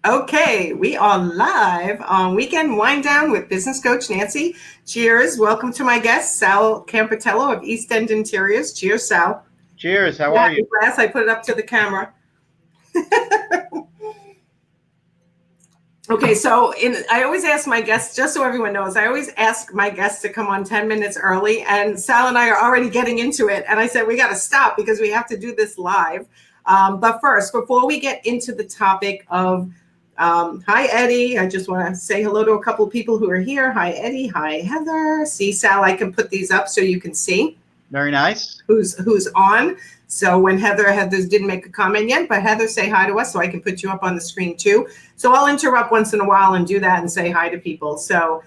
Okay, we are live on Weekend Wind Down with business coach Nancy. Cheers. Welcome to my guest, Sal Campitello of East End Interiors. Cheers, Sal. Cheers. How Yeah, are you? glass. I put it up to the camera. Okay, so I always ask my guests, just so everyone knows, I always ask my guests to come on 10 minutes early, and Sal and I are already getting into it. And I said, we got to stop because we have to do this live. But first, before we get into the topic of, hi, Eddie. I just want to say hello to a couple of people who are here. Hi, Eddie. Hi, Heather. See, Sal, I can put these up so you can see Very nice. who's on. So when Heather didn't make a comment yet, but Heather, say hi to us so I can put you up on the screen too. So I'll interrupt once in a while and do that and say hi to people. So,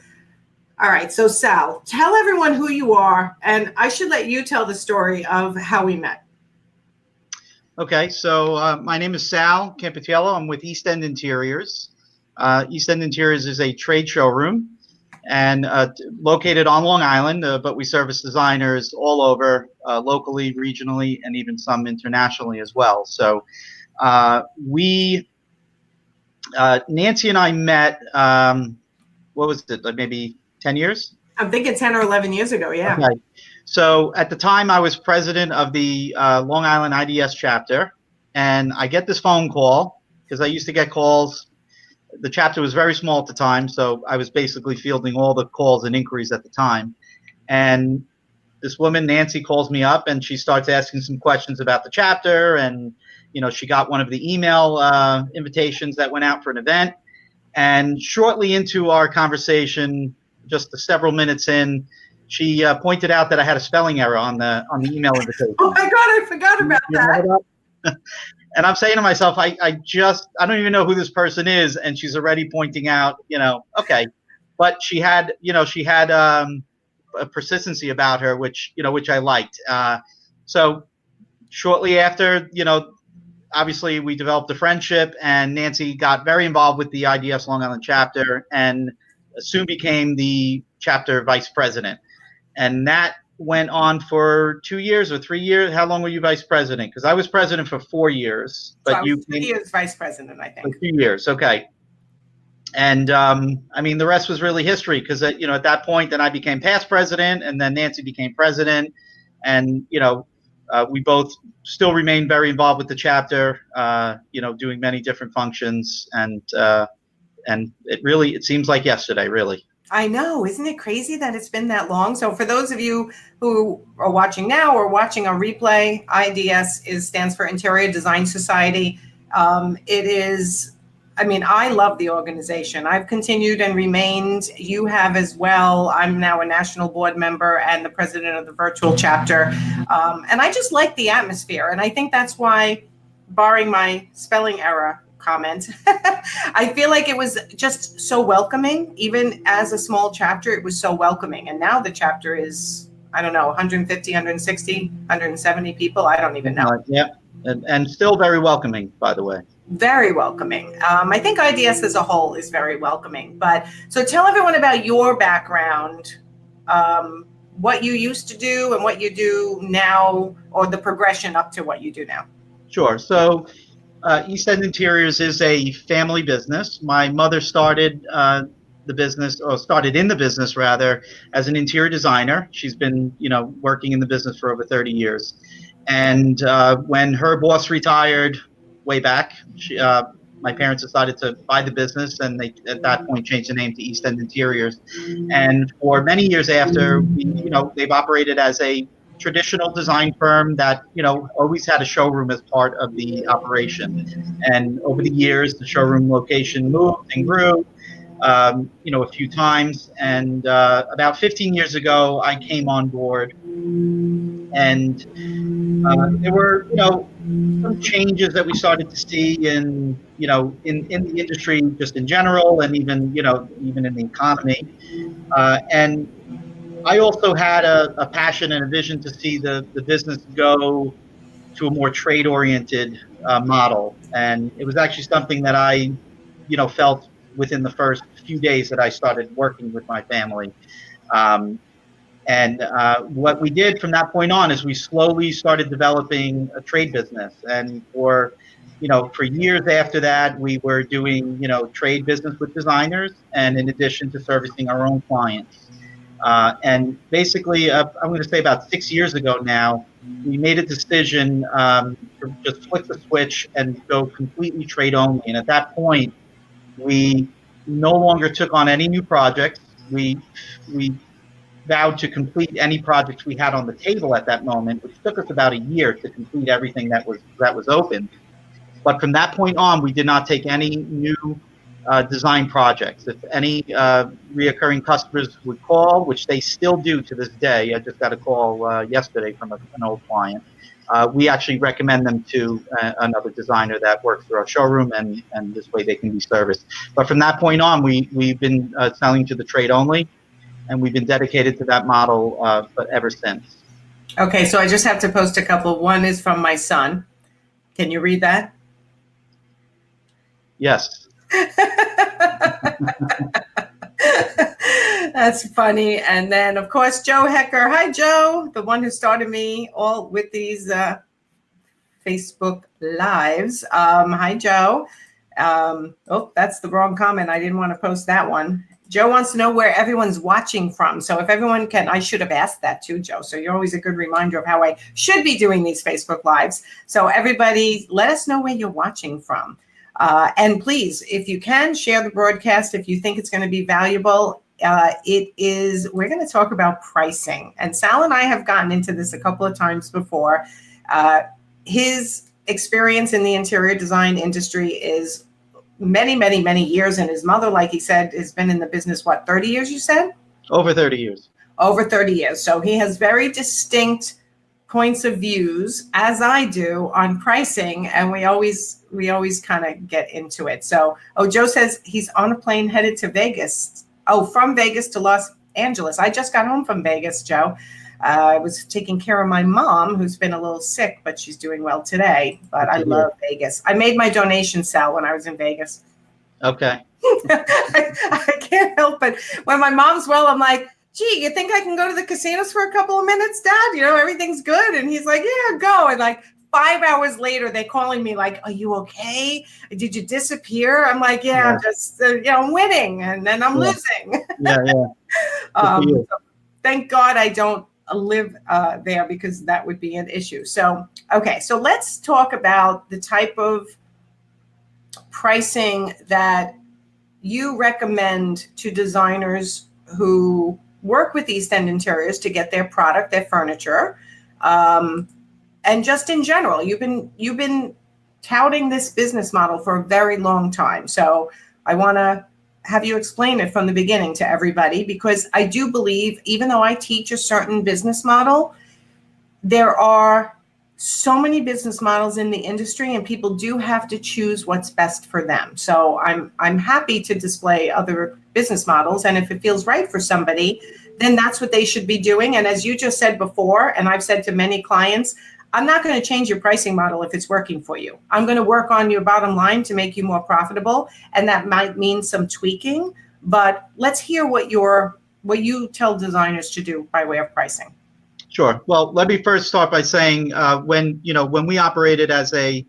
all right. So Sal, tell everyone who you are, and I should let you tell the story of how we met. Okay, so my name is Sal Campitiello. I'm with East End Interiors. East End Interiors is a trade showroom and located on Long Island, but we service designers all over, locally, regionally, and even some internationally as well. So Nancy and I met, what was it, like maybe 10 years? I'm thinking 10 or 11 years ago, yeah. Okay. So at the time, I was president of the Long Island IDS chapter, and I get this phone call because I used to get calls. The chapter was very small at the time, so I was basically fielding all the calls and inquiries at the time. And this woman, Nancy, calls me up, and she starts asking some questions about the chapter, and she got one of the email invitations that went out for an event. And shortly into our conversation, just several minutes in, she pointed out that I had a spelling error on the email invitation. Oh my God, I forgot about that. And I'm saying to myself, I don't even know who this person is, and she's already pointing out, okay. But she had a persistency about her, which I liked. So shortly after, obviously we developed a friendship, and Nancy got very involved with the IDS Long Island chapter and soon became the chapter vice president. And that went on for 2 years or 3 years. How long were you vice president? Because I was president for 4 years, but so I was 2 years vice president, I think. For 2 years, okay. And the rest was really history, because at that point, then I became past president, and then Nancy became president, and we both still remain very involved with the chapter, doing many different functions, and it seems like yesterday, really. I know. Isn't it crazy that it's been that long? So for those of you who are watching now or watching a replay, IDS stands for Interior Design Society. It is, I love the organization. I've continued and remained. You have as well. I'm now a national board member and the president of the virtual chapter. And I just like the atmosphere. And I think that's why, barring my spelling error comment, I feel like it was just so welcoming. Even as a small chapter, it was so welcoming. And now the chapter is, I don't know, 150, 160, 170 people. I don't even know. Yeah. And still very welcoming, by the way. Very welcoming. I think IDS as a whole is very welcoming. But so tell everyone about your background, what you used to do and what you do now, or the progression up to what you do now. Sure. So East End Interiors is a family business. My mother started in the business rather, as an interior designer. She's been, working in the business for over 30 years. And when her boss retired way back, my parents decided to buy the business, and they at that point changed the name to East End Interiors. And for many years after, they've operated as a traditional design firm that always had a showroom as part of the operation. And over the years, the showroom location moved and grew, a few times. And about 15 years ago, I came on board, and there were some changes that we started to see in the industry just in general, and even in the economy. And I also had a passion and a vision to see the business go to a more trade-oriented model. And it was actually something that I, felt within the first few days that I started working with my family. And what we did from that point on is we slowly started developing a trade business. And for For years after that, we were doing, trade business with designers, and in addition to servicing our own clients. And basically, I'm going to say about 6 years ago now, we made a decision to just flip the switch and go completely trade only. And at that point, we no longer took on any new projects. We vowed to complete any projects we had on the table at that moment, which took us about a year to complete everything that was open. But from that point on, we did not take any new design projects. If any reoccurring customers would call, which they still do to this day, I just got a call yesterday from an old client. We actually recommend them to another designer that works through our showroom, and this way they can be serviced. But from that point on, we've been selling to the trade only, and we've been dedicated to that model but ever since. Okay, so I just have to post a couple. One is from my son. Can you read that? Yes. That's funny. And then, of course, Joe Hecker. Hi, Joe, the one who started me all with these Facebook Lives. Hi, Joe. Oh, that's the wrong comment. I didn't want to post that one. Joe wants to know where everyone's watching from. So if everyone can, I should have asked that too, Joe. So you're always a good reminder of how I should be doing these Facebook Lives. So everybody, let us know where you're watching from. And please, if you can, share the broadcast if you think it's going to be valuable. We're going to talk about pricing. And Sal and I have gotten into this a couple of times before. His experience in the interior design industry is many, many, many years. And his mother, like he said, has been in the business, 30 years, you said? Over 30 years. Over 30 years. So he has very distinct points of views, as I do, on pricing, and we always kind of get into it. So, Joe says he's on a plane headed to Vegas. From Vegas to Los Angeles. I just got home from Vegas, Joe. I was taking care of my mom, who's been a little sick, but she's doing well today. But I love Vegas. I made my donation, Sal, when I was in Vegas. Okay. I can't help it. When my mom's well, I'm like, gee, you think I can go to the casinos for a couple of minutes, Dad? Everything's good. And he's like, yeah, go. And like 5 hours later, they're calling me like, are you okay? Did you disappear? I'm like, yeah. I'm just, I'm winning and then I'm losing. Yeah. So thank God I don't live there, because that would be an issue. So, okay. So let's talk about the type of pricing that you recommend to designers who work with East End Interiors to get their product, their furniture, and just in general. You've been touting this business model for a very long time. So I want to have you explain it from the beginning to everybody, because I do believe, even though I teach a certain business model, there are so many business models in the industry, and people do have to choose what's best for them. So I'm happy to display other business models, and if it feels right for somebody, then that's what they should be doing. And as you just said before, and I've said to many clients, I'm not going to change your pricing model if it's working for you. I'm going to work on your bottom line to make you more profitable, and that might mean some tweaking. But let's hear what you tell designers to do by way of pricing. Sure. Well, let me first start by saying when we operated as a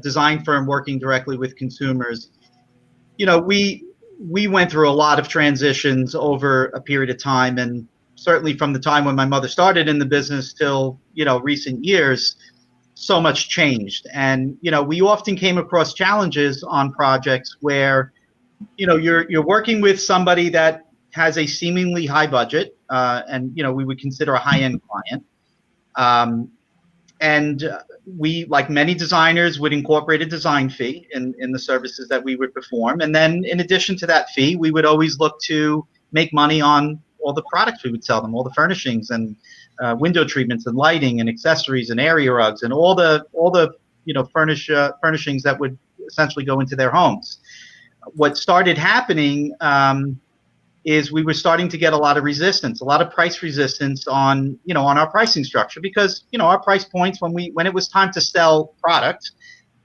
design firm working directly with consumers, we went through a lot of transitions over a period of time, and certainly from the time when my mother started in the business till recent years, so much changed. And we often came across challenges on projects where you're working with somebody that has a seemingly high budget, and we would consider a high-end client. And we, like many designers, would incorporate a design fee in the services that we would perform. And then in addition to that fee, we would always look to make money on all the products we would sell them, all the furnishings and window treatments and lighting and accessories and area rugs and all the furnishings that would essentially go into their homes. What started happening is we were starting to get a lot of resistance, a lot of price resistance on our pricing structure, because our price points when it was time to sell product,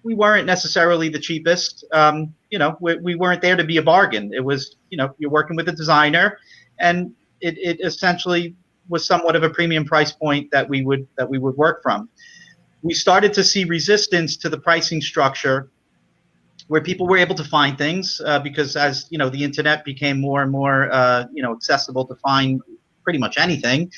we weren't necessarily the cheapest. We weren't there to be a bargain. It was you're working with a designer, and it essentially was somewhat of a premium price point that we would work from. we started to see resistance to the pricing structure where people were able to find things because as the internet became more and more accessible to find pretty much anything.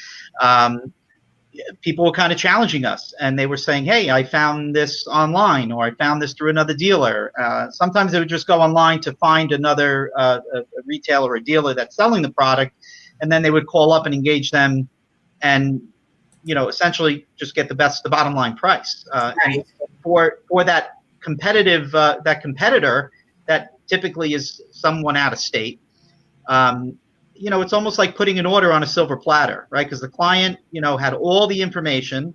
People were kind of challenging us, and they were saying, hey, I found this online, or I found this through another dealer. Sometimes they would just go online to find another a retailer or a dealer that's selling the product, and then they would call up and engage them and essentially just get the bottom line price. Right. And for that competitor that typically is someone out of state, it's almost like putting an order on a silver platter, right? Because the client, had all the information.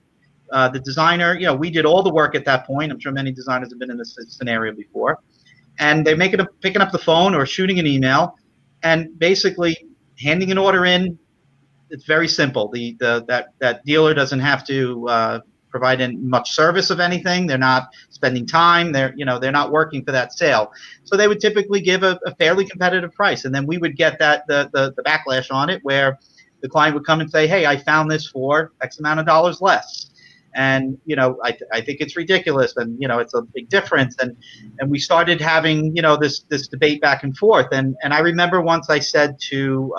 The designer, we did all the work at that point. I'm sure many designers have been in this scenario before. And they're picking up the phone or shooting an email and basically handing an order in. It's very simple. That dealer doesn't have to provide much service of anything. They're not spending time. They're not working for that sale. So they would typically give a fairly competitive price, and then we would get the backlash on it, where the client would come and say, "Hey, I found this for X amount of dollars less," and I think it's ridiculous, and it's a big difference, and we started having this debate back and forth, and I remember once I said to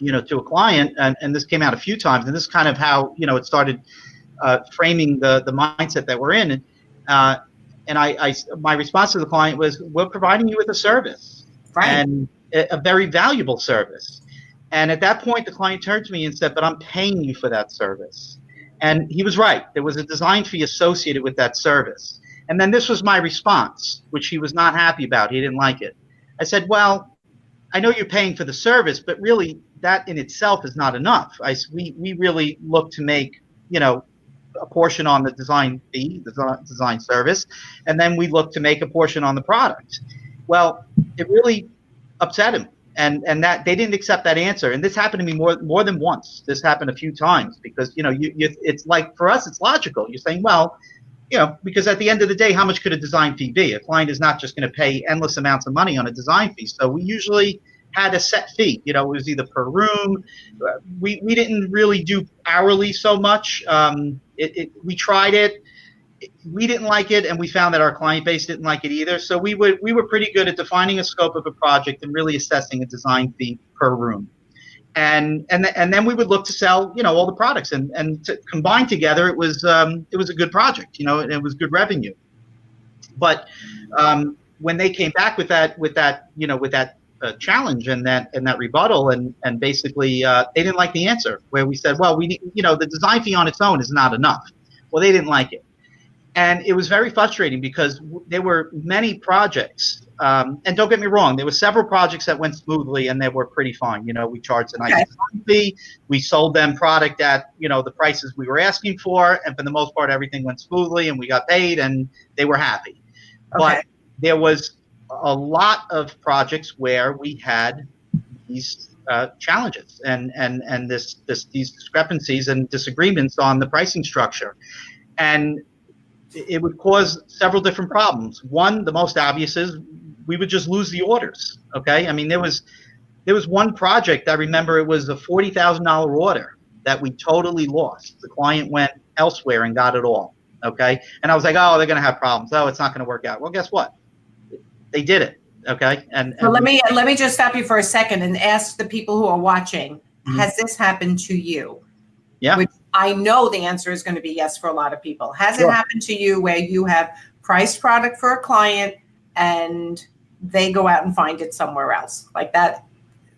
to a client, and this came out a few times, and this is kind of how it started framing the mindset that we're in. And my response to the client was, we're providing you with a service, right, and a very valuable service. And at that point, the client turned to me and said, but I'm paying you for that service. And he was right. There was a design fee associated with that service. And then this was my response, which he was not happy about. He didn't like it. I said, well, I know you're paying for the service, but really that in itself is not enough. We really look to make, a portion on the design fee, the design service, and then we look to make a portion on the product. Well, it really upset him, and that they didn't accept that answer. And this happened to me more than once. This happened a few times because it's like, for us, it's logical. You're saying, well, because at the end of the day, how much could a design fee be? A client is not just going to pay endless amounts of money on a design fee. So we usually had a set fee. It was either per room. We didn't really do hourly so much. We tried it. We didn't like it, and we found that our client base didn't like it either. So we were pretty good at defining a scope of a project and really assessing a design fee per room. And then we would look to sell, all the products, and to combine together, it was a good project, and it was good revenue. But when they came back with that challenge and that rebuttal, and basically they didn't like the answer, where we said, well, we need, the design fee on its own is not enough. Well, they didn't like it. And it was very frustrating because there were many projects, and don't get me wrong, there were several projects that went smoothly and they were pretty fine. We charged a nice design fee. We sold them product at, the prices we were asking for. And for the most part, everything went smoothly and we got paid and they were happy. Okay. But there was a lot of projects where we had these challenges and these discrepancies and disagreements on the pricing structure. And it would cause several different problems. One, the most obvious, is we would just lose the orders. Okay, I mean, there was one project, I remember, it was a $40,000 order that we totally lost. The client went elsewhere and got it all. Okay, and I was like, oh, they're going to have problems. Oh, it's not going to work out. Well, guess what? They did it. Okay, and so let me just stop you for a second and ask the people who are watching: mm-hmm. Has this happened to you? Yeah. Which I know the answer is going to be yes for a lot of people. Has it happened to you where you have priced product for a client and they go out and find it somewhere else? Like that,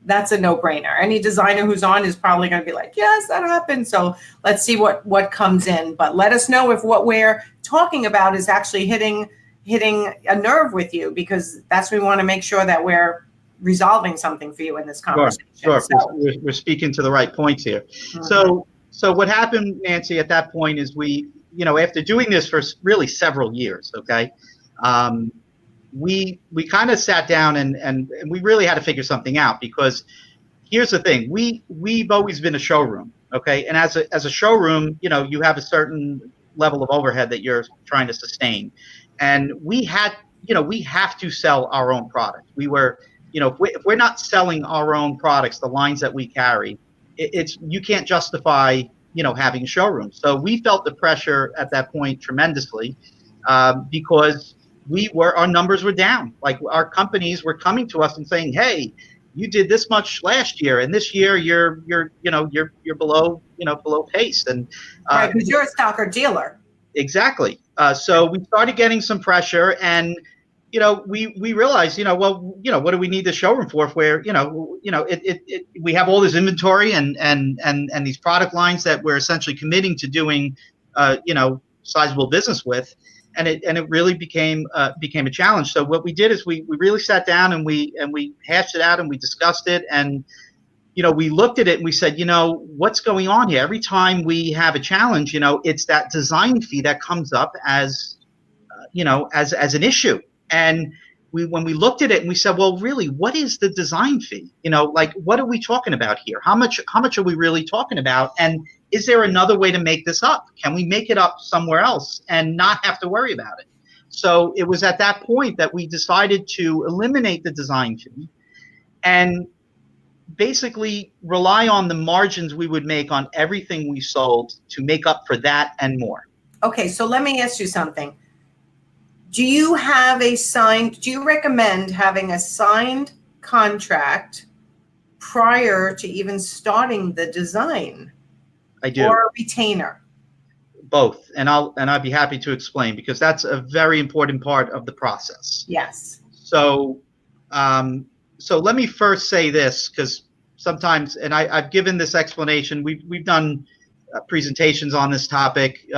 that's a no-brainer. Any designer who's on is probably going to be like, yes, that happened. So let's see what comes in. But let us know if what we're talking about is actually hitting a nerve with you, because that's we want to make sure that we're resolving something for you in this conversation. Sure. So, we're speaking to the right points here. Mm-hmm. So what happened, Nancy, at that point is we, after doing this for really several years, okay, we kind of sat down and we really had to figure something out, because here's the thing: we've always been a showroom, okay, and as a showroom, you have a certain level of overhead that you're trying to sustain, and we have to sell our own product. We were, if we're not selling our own products, the lines that we carry, you can't justify having a showroom. So we felt the pressure at that point tremendously, because our numbers were down. Like, our companies were coming to us and saying, "Hey, you did this much last year, and this year you're below pace." And Right, because you're a stocker dealer. exactly. So we started getting some pressure, and we realized, well, what do we need the showroom for? If we're, we have all this inventory and these product lines that we're essentially committing to doing, sizable business with, and it really became a challenge. So what we did is we really sat down and we hashed it out and we discussed it, and we looked at it and we said, what's going on here? Every time we have a challenge, it's that design fee that comes up as as an issue. And when we looked at it and we said, well, really, what is the design fee? Like, what are we talking about here? How much are we really talking about? And is there another way to make this up? Can we make it up somewhere else and not have to worry about it? So it was at that point that we decided to eliminate the design fee and basically rely on the margins we would make on everything we sold to make up for that and more. Okay, so let me ask you something. Do you recommend having a signed contract prior to even starting the design? I do. Or a retainer? Both, and I'd be happy to explain, because that's a very important part of the process. Yes. So let me first say this, because sometimes, and I've given this explanation. We've done presentations on this topic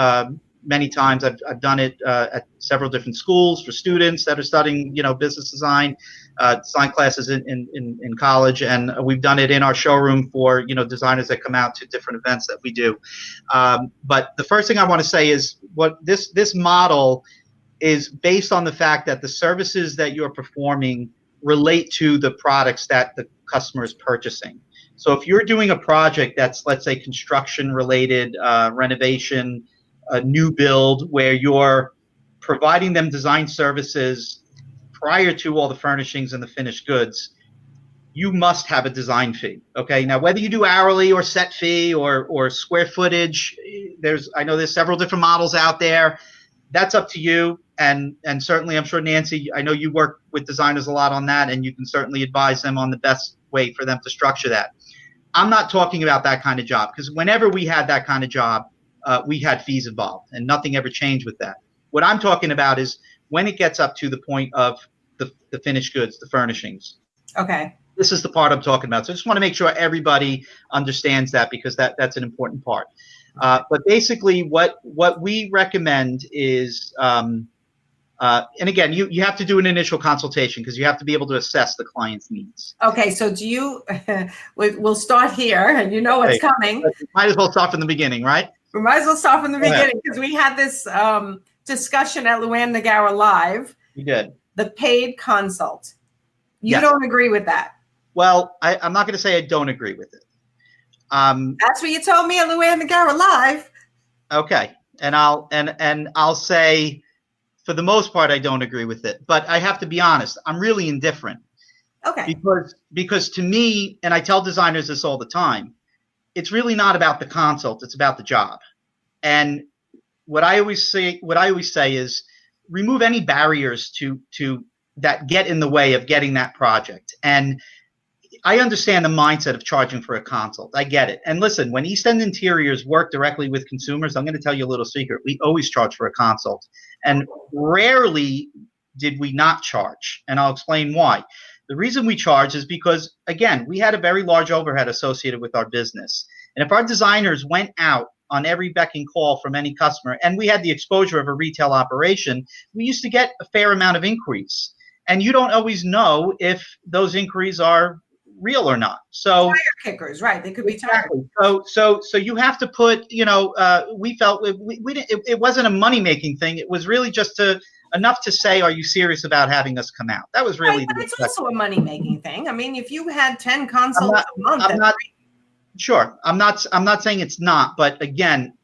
many times. I've done it at several different schools for students that are studying, business design classes in college, and we've done it in our showroom for designers that come out to different events that we do. But the first thing I want to say is what this model is based on the fact that the services that you're performing relate to the products that the customer is purchasing. So if you're doing a project that's, let's say, construction related, renovation, a new build, where you're providing them design services prior to all the furnishings and the finished goods, you must have a design fee. Okay. Now, whether you do hourly or set fee or square footage, I know there's several different models out there. That's up to you. And certainly, I'm sure, Nancy, I know you work with designers a lot on that, and you can certainly advise them on the best way for them to structure that. I'm not talking about that kind of job, because whenever we had that kind of job, we had fees involved, and nothing ever changed with that. What I'm talking about is when it gets up to the point of the finished goods, the furnishings. Okay. This is the part I'm talking about. So I just want to make sure everybody understands that, because that's an important part. But basically, what we recommend is, and again, you have to do an initial consultation, because you have to be able to assess the client's needs. Okay, so do you? We'll start here, and you know what's coming. Might as well start from the beginning, right? We might as well start from the beginning, because we had this discussion at Luann Nagara Live. We did. The paid consult. You don't agree with that? Well, I'm not going to say I don't agree with it. That's what you told me at Luann Nagara Live. Okay, and I'll say, for the most part, I don't agree with it. But I have to be honest, I'm really indifferent. Okay. Because to me, and I tell designers this all the time, it's really not about the consult, it's about the job. And what I always say is, remove any barriers to that get in the way of getting that project. And I understand the mindset of charging for a consult. I get it. And listen, when East End Interiors work directly with consumers, I'm going to tell you a little secret. We always charge for a consult. And rarely did we not charge. And I'll explain why. The reason we charge is because, again, we had a very large overhead associated with our business. And if our designers went out on every beck and call from any customer, and we had the exposure of a retail operation, we used to get a fair amount of inquiries. And you don't always know if those inquiries are real or not. So tire kickers, right? They could be tire. So you have to put, we felt it wasn't a money making thing. It was really just enough to say, are you serious about having us come out? That was really. Right, but it's also a money making thing. I mean, if you had 10 consults a month, sure. I'm not saying it's not, but again,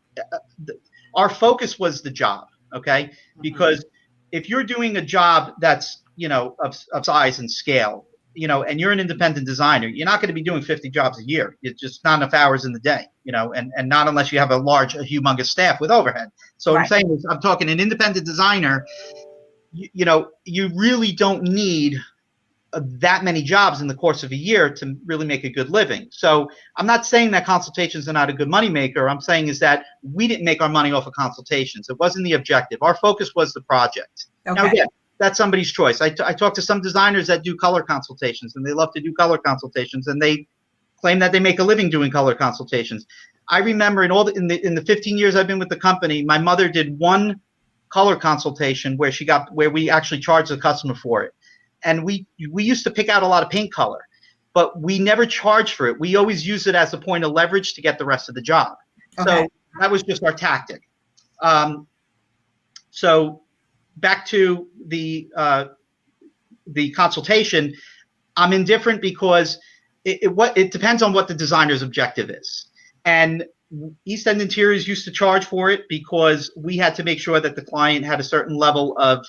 our focus was the job. Okay, because if you're doing a job that's of size and scale, and you're an independent designer, you're not going to be doing 50 jobs a year. It's just not enough hours in the day, and not unless you have a humongous staff with overhead. So what I'm saying is, I'm talking an independent designer, you really don't need that many jobs in the course of a year to really make a good living. So I'm not saying that consultations are not a good moneymaker. I'm saying is that we didn't make our money off of consultations. It wasn't the objective. Our focus was the project. Okay. Now, again, that's somebody's choice. I talk to some designers that do color consultations, and they love to do color consultations, and they claim that they make a living doing color consultations. I remember in the 15 years I've been with the company, my mother did one color consultation where we actually charged the customer for it. And we used to pick out a lot of paint color, but we never charged for it. We always used it as a point of leverage to get the rest of the job. Okay. So that was just our tactic. So back to the consultation, I'm indifferent because it depends on what the designer's objective is. And East End Interiors used to charge for it because we had to make sure that the client had a certain level of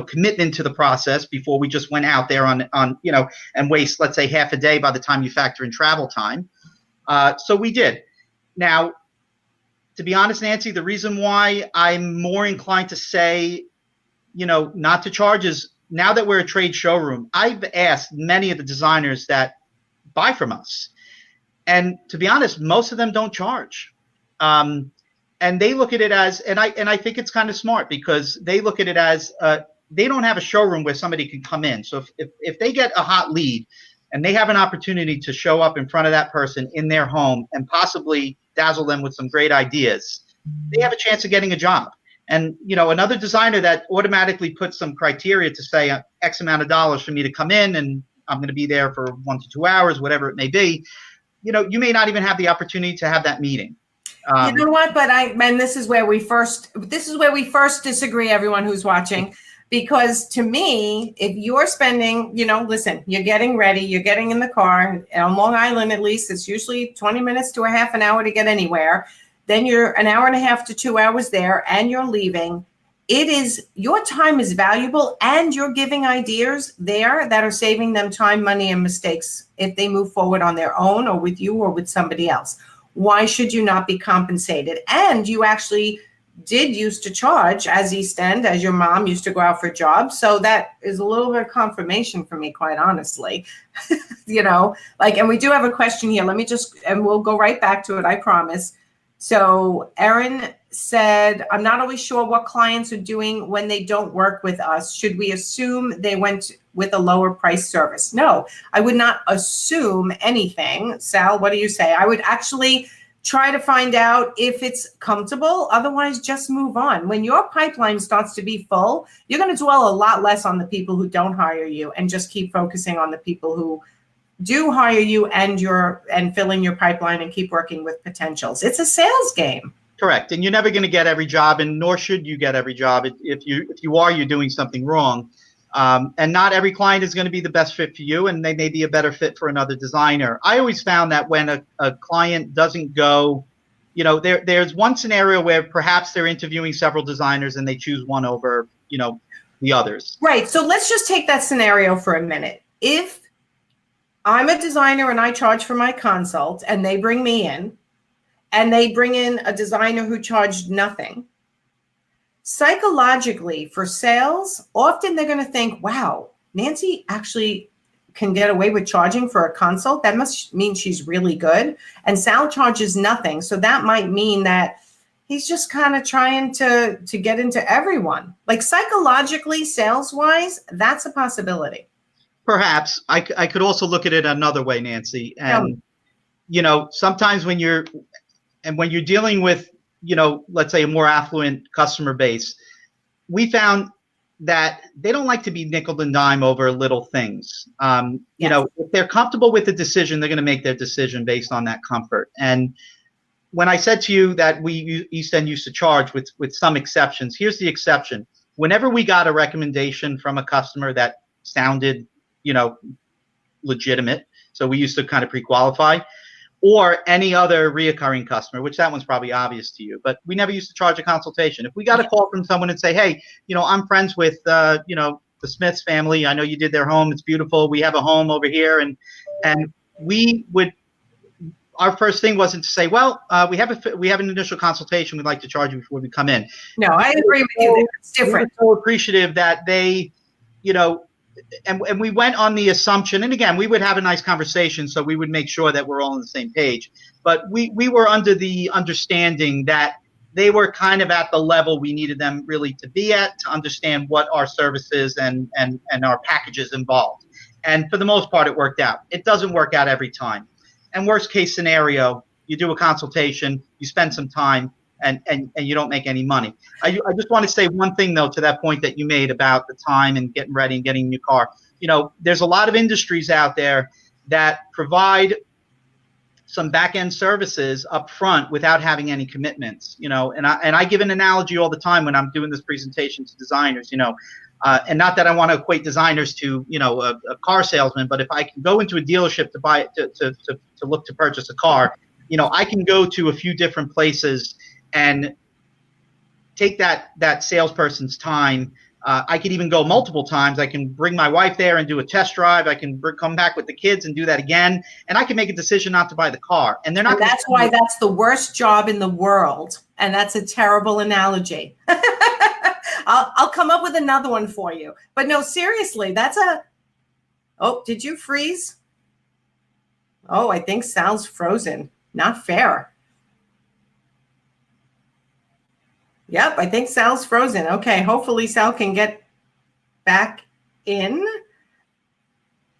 commitment to the process before we just went out there on and waste, let's say, half a day by the time you factor in travel time. So we did. Now, to be honest, Nancy, the reason why I'm more inclined to say, not to charge is now that we're a trade showroom, I've asked many of the designers that buy from us. And to be honest, most of them don't charge. And they look at it as, and I think it's kind of smart because they look at it as they don't have a showroom where somebody can come in. So if they get a hot lead and they have an opportunity to show up in front of that person in their home and possibly dazzle them with some great ideas, they have a chance of getting a job. And, another designer that automatically puts some criteria to say X amount of dollars for me to come in and I'm going to be there for 1 to 2 hours, whatever it may be, you may not even have the opportunity to have that meeting. You know what? But this is where we first disagree, everyone who's watching, because to me, if you're spending, listen, you're getting ready, you're getting in the car on Long Island, at least it's usually 20 minutes to a half an hour to get anywhere. Then you're an hour and a half to 2 hours there and you're leaving. Your time is valuable and you're giving ideas there that are saving them time, money, and mistakes if they move forward on their own or with you or with somebody else. Why should you not be compensated? And you actually did used to charge as East End, as your mom used to go out for jobs. So that is a little bit of confirmation for me, quite honestly. And we do have a question here. And we'll go right back to it, I promise. So Erin said, I'm not always sure what clients are doing when they don't work with us. Should we assume they went with a lower price service? No, I would not assume anything. Sal, what do you say? I would actually try to find out if it's comfortable. Otherwise, just move on. When your pipeline starts to be full, you're going to dwell a lot less on the people who don't hire you and just keep focusing on the people who do hire you and filling your pipeline and keep working with potentials. It's a sales game. Correct. And you're never going to get every job, and nor should you get every job. If you are, you're doing something wrong. And not every client is going to be the best fit for you, and they may be a better fit for another designer. I always found that when a client doesn't go, there's one scenario where perhaps they're interviewing several designers and they choose one over, the others. Right. So let's just take that scenario for a minute. If I'm a designer and I charge for my consult and they bring me in and they bring in a designer who charged nothing, psychologically for sales, often they're going to think, wow, Nancy actually can get away with charging for a consult. That must mean she's really good. And Sal charges nothing. So that might mean that he's just kind of trying to get into everyone. Like psychologically, sales-wise, that's a possibility. Perhaps. I could also look at it another way, Nancy. And, sometimes when you're dealing with, let's say a more affluent customer base, we found that they don't like to be nickel and dime over little things. If they're comfortable with the decision, they're going to make their decision based on that comfort. And when I said to you that East End used to charge with some exceptions, here's the exception. Whenever we got a recommendation from a customer that sounded, legitimate, so we used to kind of pre-qualify, or any other reoccurring customer, which that one's probably obvious to you, but we never used to charge a consultation. If we got a call from someone and say, hey, I'm friends with, the the Smiths family. I know you did their home. It's beautiful. We have a home over here. And we would, our first thing wasn't to say, well, we have an initial consultation. We'd like to charge you before we come in. No, I agree with you there. It's different. We were so appreciative that they, you know, and we went on the assumption, and again, we would have a nice conversation, so we would make sure that we're all on the same page. But we were under the understanding that they were kind of at the level we needed them really to be at to understand what our services and our packages involved. And for the most part, it worked out. It doesn't work out every time. And worst case scenario, you do a consultation, you spend some time, and you don't make any money. I just want to say one thing, though, to that point that you made about the time and getting ready and getting a new car. You know, there's a lot of industries out there that provide some back-end services up front without having any commitments, you know, and I give an analogy all the time when I'm doing this presentation to designers, you know, and not that I want to equate designers to, you know, a car salesman, but if I can go into a dealership to buy to look to purchase a car, you know, I can go to a few different places and take that salesperson's time. I could even go multiple times. I can bring my wife there and do a test drive. I can come back with the kids and do that again. And I can make a decision not to buy the car. And they're not. And that's why that's the worst job in the world. And that's a terrible analogy. I'll come up with another one for you. But no, seriously, oh, did you freeze? Oh, I think Sal's frozen. Not fair. Yep, I think Sal's frozen. Okay, hopefully Sal can get back in.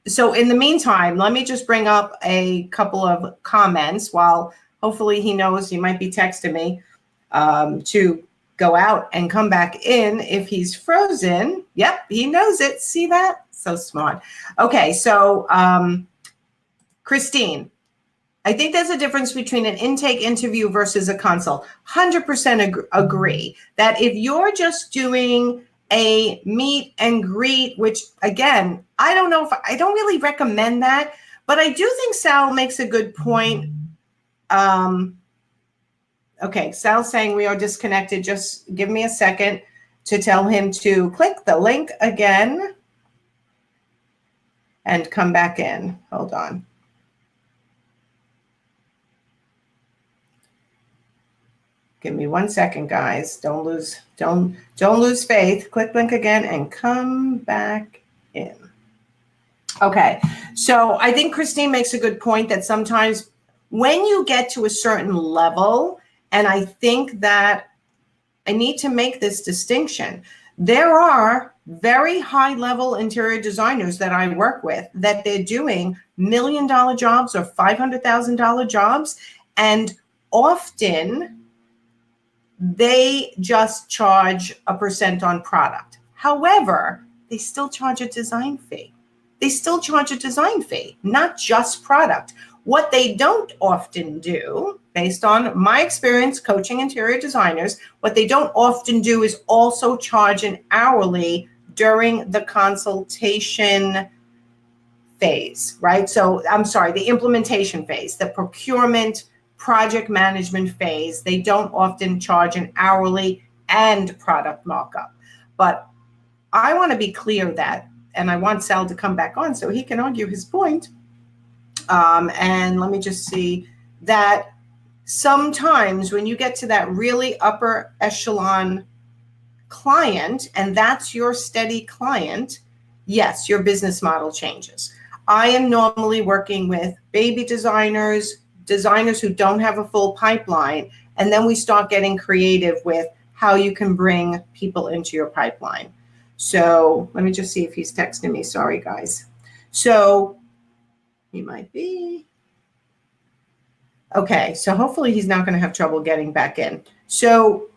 So in the meantime, let me just bring up a couple of comments while hopefully he knows he might be texting me to go out and come back in if he's frozen. Yep, he knows it. See that? So smart. Okay, so Christine, I think there's a difference between an intake interview versus a consult. 100% agree that if you're just doing a meet and greet, which again, I don't really recommend that, but I do think Sal makes a good point. Okay, Sal's saying we are disconnected. Just give me a second to tell him to click the link again and come back in. Hold on. Give me 1 second, guys. Don't lose faith. Click link again and come back in. Okay, so I think Christine makes a good point that sometimes when you get to a certain level, and I think that I need to make this distinction, there are very high-level interior designers that I work with that they're doing $1 million jobs or $500,000 jobs, and often they just charge a % on product. However, they still charge a design fee. They still charge a design fee, not just product. What they don't often do, based on my experience coaching interior designers, what they don't often do is also charge an hourly during the consultation phase, right? So I'm sorry, the implementation phase, the procurement project management phase. They don't often charge an hourly and product markup. But I want to be clear that, and I want Sal to come back on so he can argue his point. And let me just see that sometimes when you get to that really upper echelon client, and that's your steady client, yes, your business model changes. I am normally working with baby designers who don't have a full pipeline, and then we start getting creative with how you can bring people into your pipeline. So let me just see if he's texting me. Sorry, guys. So he might be. Okay, so hopefully he's not going to have trouble getting back in. So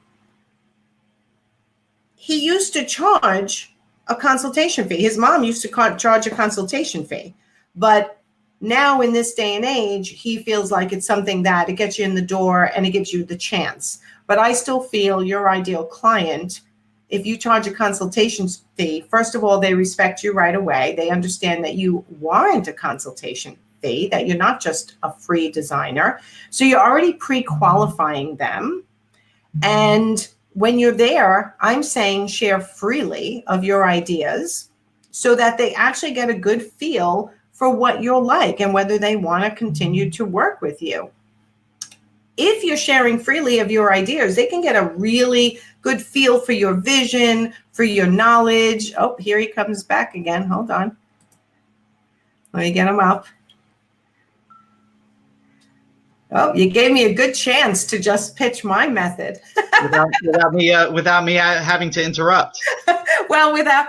he used to charge a consultation fee. His mom used to charge a consultation fee, but now in this day and age, he feels like it's something that it gets you in the door and it gives you the chance. But I still feel your ideal client, if you charge a consultation fee, first of all, they respect you right away. They understand that you warrant a consultation fee, that you're not just a free designer. So you're already pre-qualifying them. And when you're there, I'm saying share freely of your ideas. so that they actually get a good feel for what you're like and whether they want to continue to work with you. If you're sharing freely of your ideas, they can get a really good feel for your vision, for your knowledge. Oh, here he comes back again. Hold on. Let me get him up. Oh, you gave me a good chance to just pitch my method. without me having to interrupt. Well, but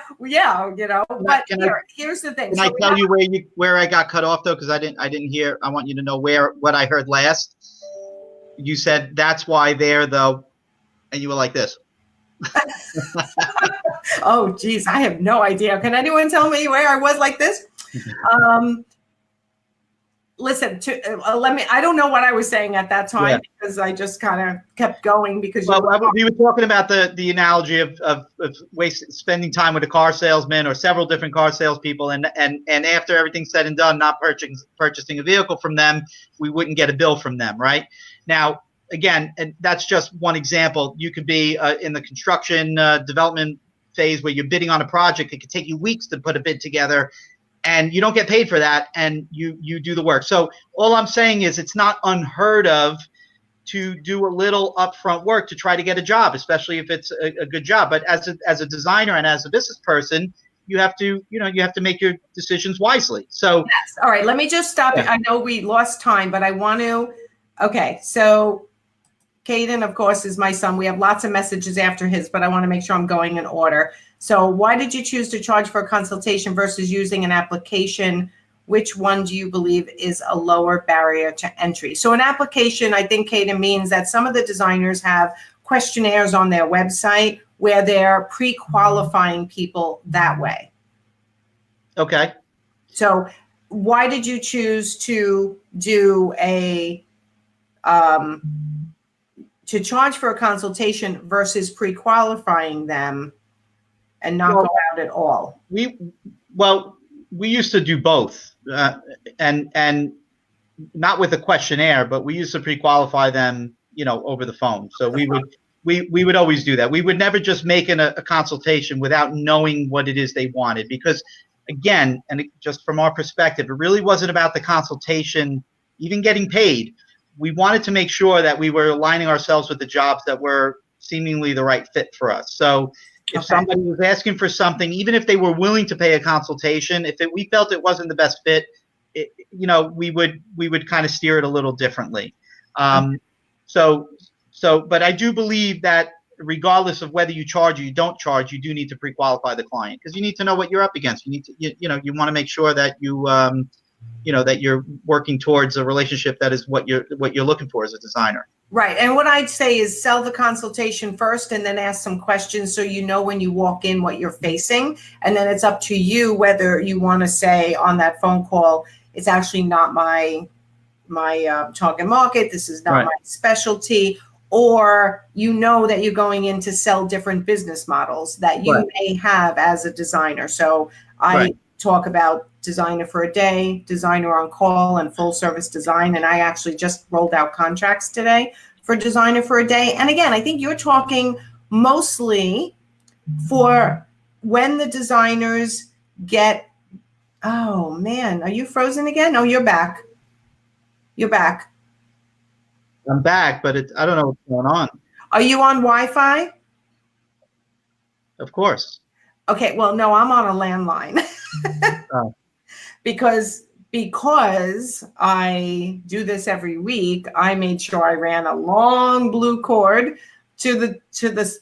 here's the thing. Can I tell you where I got cut off though? Because I didn't hear. I want you to know what I heard last. You said that's why they're though, and you were like this. Oh, geez, I have no idea. Can anyone tell me where I was like this? Listen, I don't know what I was saying at that time because I just kind of kept going because we were talking about the analogy of spending time with a car salesman or several different car salespeople, and after everything's said and done, not purchasing a vehicle from them, we wouldn't get a bill from them, right? Now, again, and that's just one example. You could be in the construction development phase where you're bidding on a project. It could take you weeks to put a bid together, and you don't get paid for that, and you do the work. So all I'm saying is it's not unheard of to do a little upfront work to try to get a job, especially if it's a good job. But as a designer and as a business person, you have to make your decisions wisely. So yes. All right, let me just stop it. I know we lost time, but I want to. Okay, so Caden, of course, is my son. We have lots of messages after his, but I want to make sure I'm going in order. So why did you choose to charge for a consultation versus using an application? Which one do you believe is a lower barrier to entry? So an application, I think, Caden, means that some of the designers have questionnaires on their website where they're pre-qualifying people that way. Okay. So why did you choose to do to charge for a consultation versus pre-qualifying them and not go out at all? We used to do both, and not with a questionnaire, but we used to pre-qualify them, over the phone. So we would always do that. We would never just make a consultation without knowing what it is they wanted, because again, just from our perspective, it really wasn't about the consultation, even getting paid. We wanted to make sure that we were aligning ourselves with the jobs that were seemingly the right fit for us. So if somebody was asking for something, even if they were willing to pay a consultation, we felt it wasn't the best fit, we would kind of steer it a little differently. But I do believe that regardless of whether you charge or you don't charge, you do need to pre-qualify the client, because you need to know what you're up against. You need to, you want to make sure that that you're working towards a relationship that is what you're looking for as a designer. Right. And what I'd say is sell the consultation first and then ask some questions so you know when you walk in what you're facing. And then it's up to you whether you want to say on that phone call, it's actually not my target market. This is not my specialty. Or that you're going in to sell different business models that you may have as a designer. So I talk about designer for a day, designer on call, and full service design. And I actually just rolled out contracts today for designer for a day. And again, I think you're talking mostly for when the designers get, oh man, are you frozen again? No, you're back. You're back. I'm back, but I don't know what's going on. Are you on Wi-Fi? Of course. Okay, well, no, I'm on a landline. Oh. Because I do this every week, I made sure I ran a long blue cord to the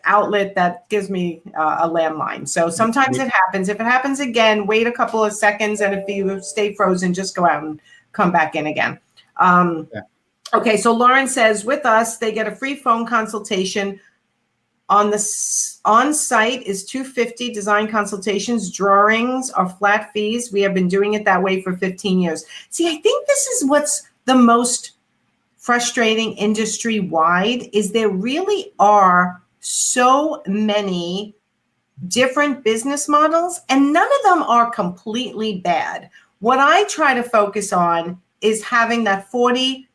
outlet that gives me a landline. So sometimes it happens. If it happens again, wait a couple of seconds, and if you stay frozen, just go out and come back in again. Okay, so Lauren says, with us, they get a free phone consultation. On site is $250. Design consultations, drawings are flat fees. We have been doing it that way for 15 years. See, I think this is what's the most frustrating industry-wide, is there really are so many different business models, and none of them are completely bad. What I try to focus on is having that 40%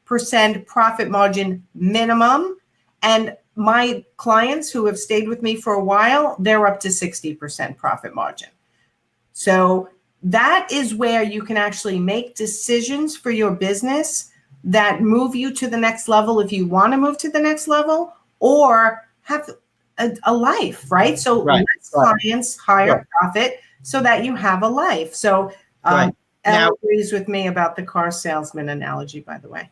profit margin minimum, and my clients who have stayed with me for a while, they're up to 60% profit margin. So that is where you can actually make decisions for your business that move you to the next level if you want to move to the next level, or have a life, right? So less clients, higher profit, so that you have a life. So Elle agrees with me about the car salesman analogy, by the way.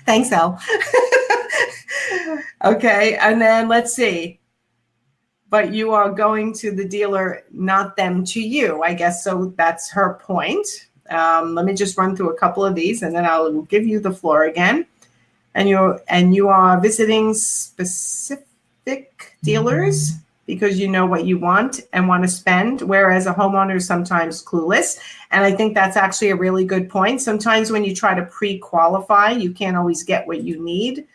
Thanks, Elle. Okay, and then let's see. But you are going to the dealer, not them to you, I guess. So that's her point. Let me just run through a couple of these, and then I'll give you the floor again. And you are visiting specific dealers because you know what you want and want to spend, whereas a homeowner is sometimes clueless. And I think that's actually a really good point. Sometimes when you try to pre-qualify, you can't always get what you need.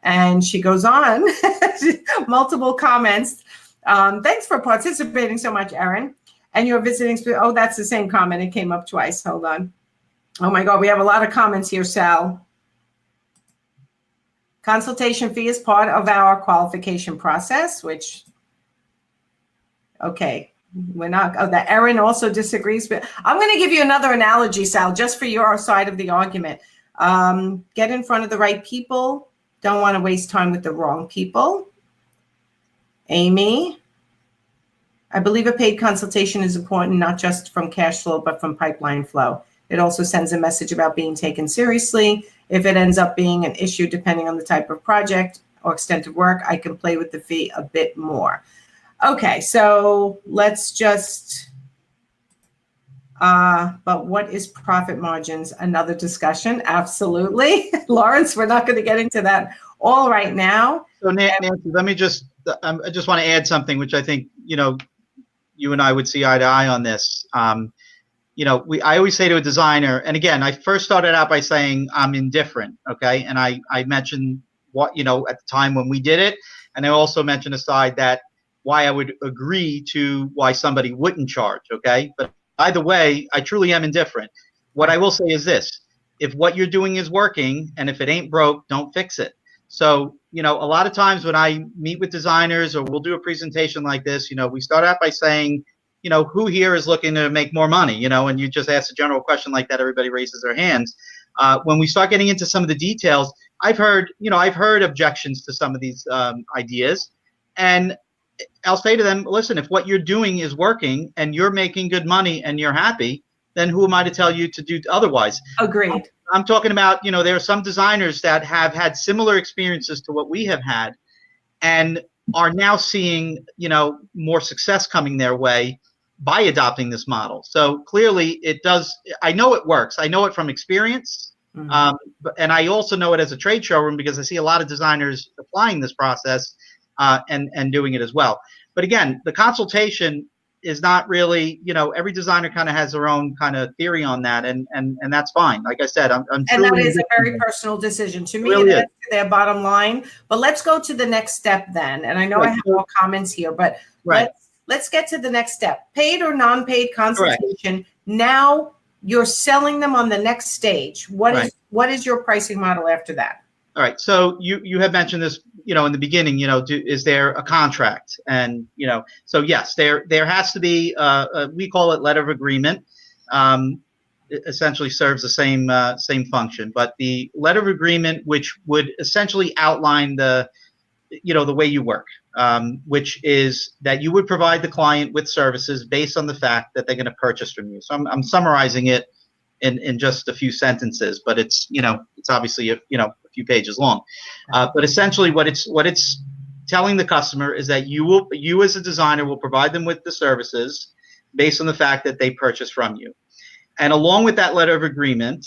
And she goes on, multiple comments. Thanks for participating so much, Erin. And you're visiting, oh, that's the same comment. It came up twice. Hold on. Oh my God, we have a lot of comments here, Sal. Consultation fee is part of our qualification process, which, okay, we're not, oh, that Erin also disagrees, but I'm going to give you another analogy, Sal, just for your side of the argument. Get in front of the right people. Don't want to waste time with the wrong people. Amy, I believe a paid consultation is important, not just from cash flow, but from pipeline flow. It also sends a message about being taken seriously. If it ends up being an issue, depending on the type of project or extent of work, I can play with the fee a bit more. Okay, so let's just, but what is profit margins? Another discussion, absolutely. Lawrence, we're not going to get into that all right now. So Nancy, let me just, I just want to add something, which I think, you and I would see eye to eye on this. I always say to a designer, and again, I first started out by saying I'm indifferent, okay? And I mentioned what, at the time when we did it, and I also mentioned aside that why I would agree to why somebody wouldn't charge, okay? But either way, I truly am indifferent. What I will say is this: if what you're doing is working, and if it ain't broke, don't fix it. So, a lot of times when I meet with designers or we'll do a presentation like this, we start out by saying, who here is looking to make more money, and you just ask a general question like that, everybody raises their hands. When we start getting into some of the details, I've heard objections to some of these ideas, and I'll say to them, listen, if what you're doing is working and you're making good money and you're happy, then who am I to tell you to do otherwise? Agreed. I'm talking about, there are some designers that have had similar experiences to what we have had and are now seeing, more success coming their way by adopting this model. So clearly it does. I know it works. I know it from experience. And I also know it as a trade showroom because I see a lot of designers applying this process and doing it as well. But again, the consultation is not really, every designer kind of has their own kind of theory on that, and that's fine. Like I said, I'm and that is a very personal decision to me. Really that's their bottom line. But let's go to the next step then. And I know I have more comments here, but let's get to the next step. Paid or non-paid consultation. Correct. Now you're selling them on the next stage. What is your pricing model after that? All right. So you had mentioned this, in the beginning, is there a contract? And, so yes, there has to be, we call it letter of agreement. It essentially serves the same function, but the letter of agreement, which would essentially outline the way you work, which is that you would provide the client with services based on the fact that they're going to purchase from you. So I'm summarizing it in just a few sentences, but it's obviously a few pages long. But essentially what it's telling the customer is that you as a designer will provide them with the services based on the fact that they purchase from you. And along with that letter of agreement,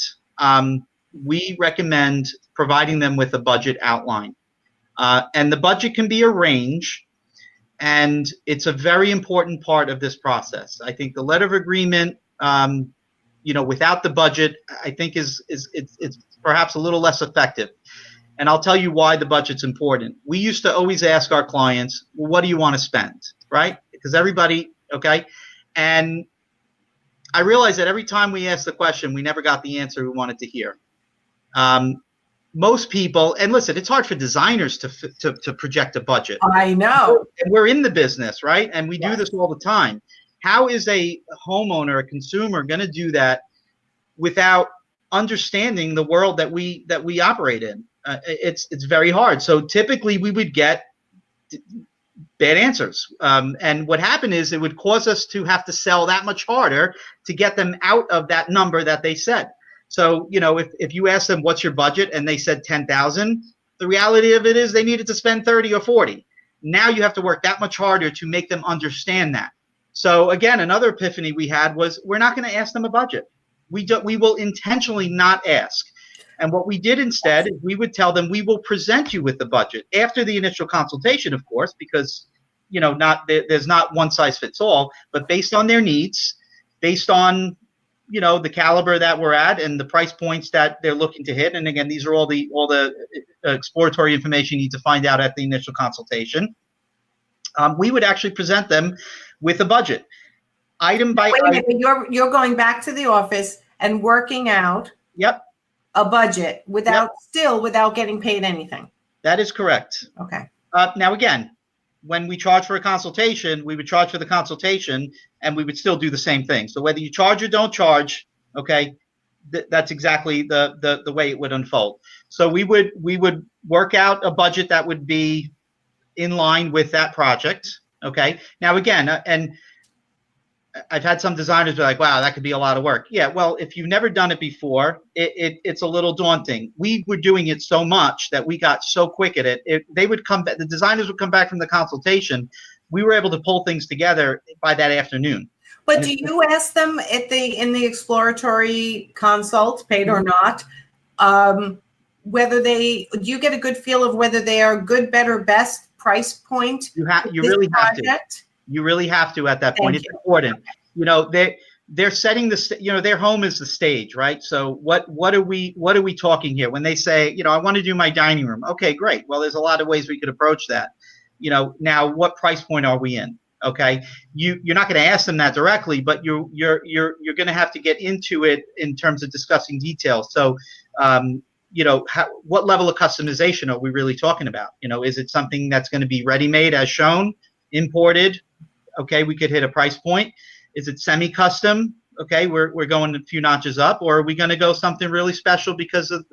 we recommend providing them with a budget outline. And the budget can be a range, and it's a very important part of this process. I think the letter of agreement, without the budget, I think it's perhaps a little less effective. And I'll tell you why the budget's important. We used to always ask our clients, well, what do you want to spend, right? Because everybody, okay? And I realized that every time we asked the question, we never got the answer we wanted to hear. Most people, and listen, it's hard for designers to project a budget. I know. We're in the business, right? And we do this all the time. How is a homeowner, a consumer, going to do that without understanding the world that we operate in? It's very hard. So typically we would get bad answers. And what happened is it would cause us to have to sell that much harder to get them out of that number that they said. So, you know, if you ask them, what's your budget? And they said 10,000, the reality of it is they needed to spend 30 or 40. Now you have to work that much harder to make them understand that. So again, another epiphany we had was we're not going to ask them a budget. We will intentionally not ask. And what we did instead is we would tell them we will present you with the budget after the initial consultation, of course, because, you know, there's not one size fits all, but based on their needs, based on, you know, the caliber that we're at and the price points that they're looking to hit. And again, these are all the exploratory information you need to find out at the initial consultation. We would actually present them with a budget, item by Wait a item. minute, you're going back to the office and working out. Yep. A budget without getting paid anything. That is correct. Okay. Now again, when we charge for a consultation, we would charge for the consultation, and we would still do the same thing. So whether you charge or don't charge, okay, that's exactly the way it would unfold. So we would work out a budget that would be in line with that project. Okay. Now again, and I've had some designers be like, wow, that could be a lot of work. Yeah, well, if you've never done it before, it's a little daunting. We were doing it so much that we got so quick at it. They would come back, the designers would come back from the consultation. We were able to pull things together by that afternoon. But do you ask them in the exploratory consult, paid or not, do you get a good feel of whether they are good, better, best price point? You really have to. You really have to at that point. It's important. You know, they're setting the, you know, their home is the stage, right? So what are we talking here? When they say, you know, I want to do my dining room. Okay, great. Well, there's a lot of ways we could approach that. You know, now what price point are we in? Okay, you're not going to ask them that directly, but you're going to have to get into it in terms of discussing details. So, you know, what level of customization are we really talking about? You know, is it something that's going to be ready-made as shown, imported? Okay, we could hit a price point. Is it semi-custom? Okay, we're going a few notches up, or are we going to go something really special because of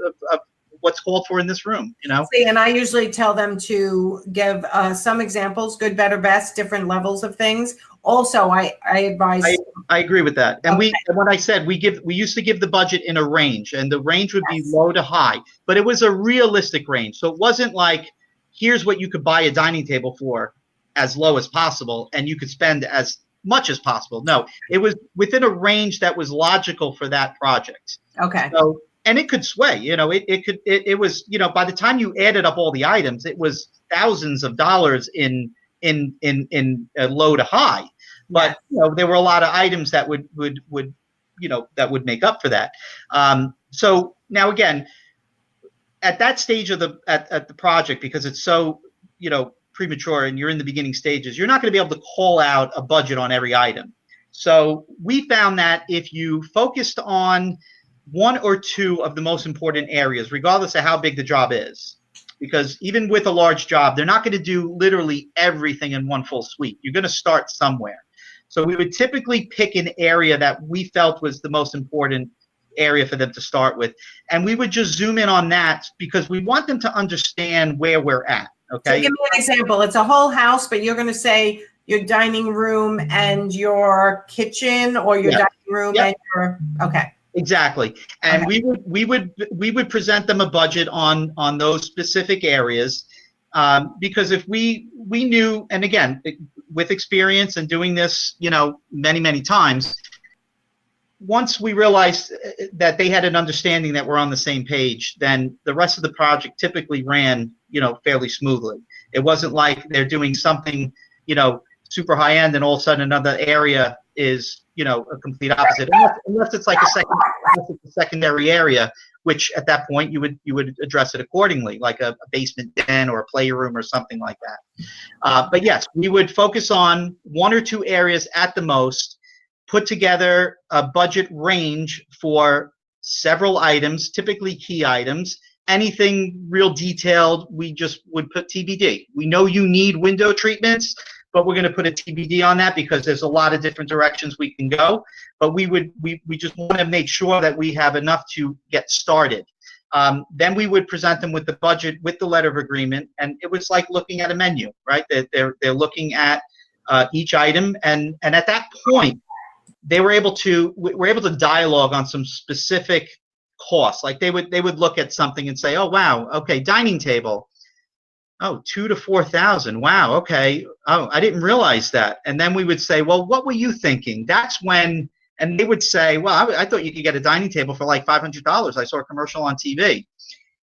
what's called for in this room? You know. See, and I usually tell them to give some examples, good, better, best, different levels of things. Also, I advise. I agree with that. And when I said we used to give the budget in a range, and the range would be low to high, but it was a realistic range. So it wasn't like, here's what you could buy a dining table for, as low as possible, and you could spend as much as possible. No, it was within a range that was logical for that project. Okay. So, and it could sway, you know, it was, you know, by the time you added up all the items, it was thousands of dollars in low to high. But, you know, there were a lot of items that would, you know, that would make up for that. So now again, at that stage of the project, because it's so, you know, premature and you're in the beginning stages, you're not going to be able to call out a budget on every item. So we found that if you focused on one or two of the most important areas, regardless of how big the job is, because even with a large job, they're not going to do literally everything in one full suite. You're going to start somewhere. So we would typically pick an area that we felt was the most important area for them to start with. And we would just zoom in on that because we want them to understand where we're at. Okay. So give me an example. It's a whole house, but you're going to say your dining room and your kitchen, or your dining room and your, okay. Exactly. And we would present them a budget on those specific areas, because if we knew, and again, with experience and doing this, you know, many times, once we realized that they had an understanding that we're on the same page, then the rest of the project typically ran, you know, fairly smoothly. It wasn't like they're doing something, you know, super high end and all of a sudden another area is, you know, a complete opposite. Unless it's like a secondary area, which at that point you would address it accordingly, like a basement den or a playroom or something like that. But yes, we would focus on one or two areas at the most, put together a budget range for several items, typically key items. Anything real detailed, we just would put TBD. We know you need window treatments, but we're going to put a TBD on that because there's a lot of different directions we can go. But we just want to make sure that we have enough to get started. Then we would present them with the budget, with the letter of agreement, and it was like looking at a menu, right? They're looking at each item, and at that point, we're able to dialogue on some specific costs. Like they would look at something and say, oh wow, okay, dining table, oh, 2,000 to 4,000. Wow, okay. Oh, I didn't realize that. And then we would say, well, what were you thinking? That's when, and they would say, well, I thought you could get a dining table for like $500. I saw a commercial on TV.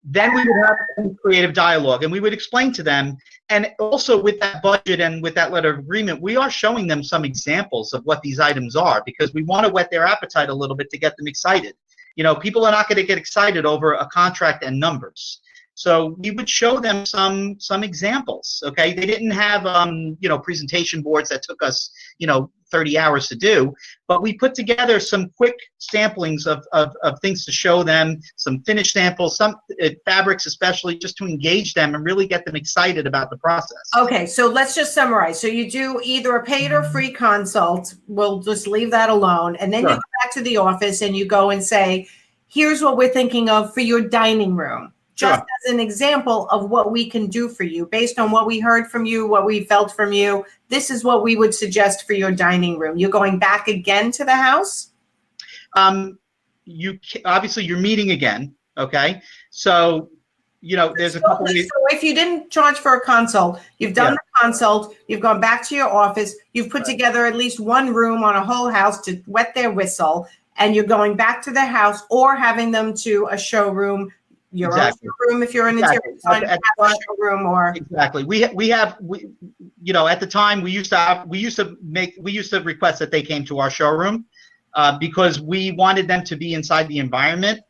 Then we would have some creative dialogue, and we would explain to them. And also with that budget and with that letter of agreement, we are showing them some examples of what these items are, because we want to whet their appetite a little bit to get them excited. You know, people are not going to get excited over a contract and numbers. So we would show them some examples. Okay, they didn't have presentation boards that took us 30 hours to do, but we put together some quick samplings of things to show them, some finished samples, some fabrics especially, just to engage them and really get them excited about the process. Okay, so let's just summarize. So you do either a paid or free consult. We'll just leave that alone, and then Sure. you go back to the office and you go and say, here's what we're thinking of for your dining room. Just as an example of what we can do for you based on what we heard from you, what we felt from you. This is what we would suggest for your dining room. You're going back again to the house? Obviously you're meeting again, okay? So, there's a couple of ways. So if you didn't charge for a consult, you've done the consult, you've gone back to your office, you've put together at least one room on a whole house to wet their whistle, and you're going back to the house or having them to a showroom. Your own showroom, if you're an interior designer, have a showroom, or exactly. We at the time we used to request that they came to our showroom because we wanted them to be inside the environment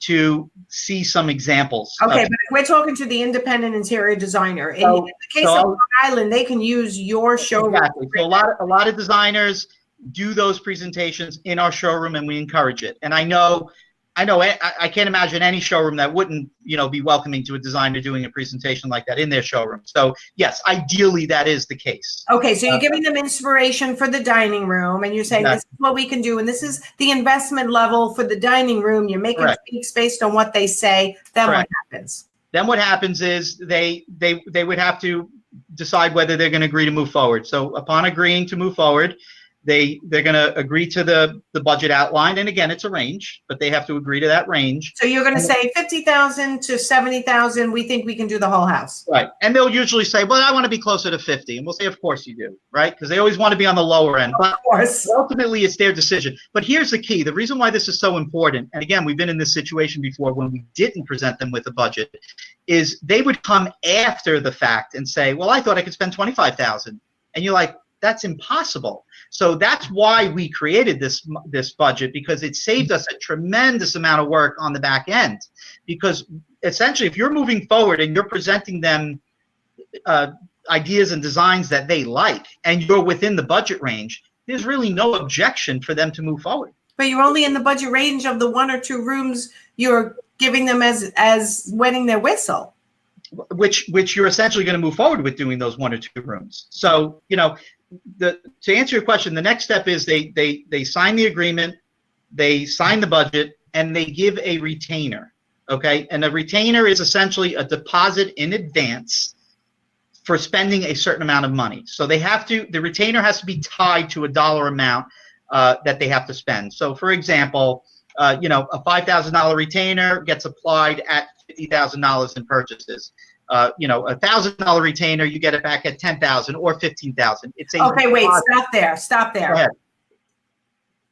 to see some examples. Okay, but if we're talking to the independent interior designer, in the case of Long Island, they can use your showroom. Exactly. So a lot of designers do those presentations in our showroom, and we encourage it. And I know I can't imagine any showroom that wouldn't, be welcoming to a designer doing a presentation like that in their showroom. So yes, ideally that is the case. Okay, so you're giving them inspiration for the dining room, and you're saying this is what we can do, and this is the investment level for the dining room. You're making tweaks based on what they say. Then what happens? Then what happens is they would have to decide whether they're going to agree to move forward. So upon agreeing to move forward, they're going to agree to the budget outlined, and again, it's a range, but they have to agree to that range. So you're going to say 50,000 to 70,000. We think we can do the whole house, right? And they'll usually say, "Well, I want to be closer to 50," and we'll say, "Of course you do," right? Because they always want to be on the lower end. Of course. But ultimately, it's their decision. But here's the key: the reason why this is so important, and again, we've been in this situation before when we didn't present them with a budget, is they would come after the fact and say, "Well, I thought I could spend 25,000," and you're like, "That's impossible." So that's why we created this budget, because it saved us a tremendous amount of work on the back end. Because essentially, if you're moving forward and you're presenting them ideas and designs that they like, and you're within the budget range, there's really no objection for them to move forward. But you're only in the budget range of the 1 or 2 rooms you're giving them as wetting their whistle. Which you're essentially going to move forward with doing those 1 or 2 rooms. So, to answer your question, the next step is they sign the agreement, they sign the budget, and they give a retainer. Okay, and a retainer is essentially a deposit in advance for spending a certain amount of money. So the retainer has to be tied to a dollar amount that they have to spend. So, for example, a $5,000 retainer gets applied at $50,000 in purchases. A $1,000 retainer, you get it back at $10,000 or $15,000. Okay, wait, stop there. Go ahead.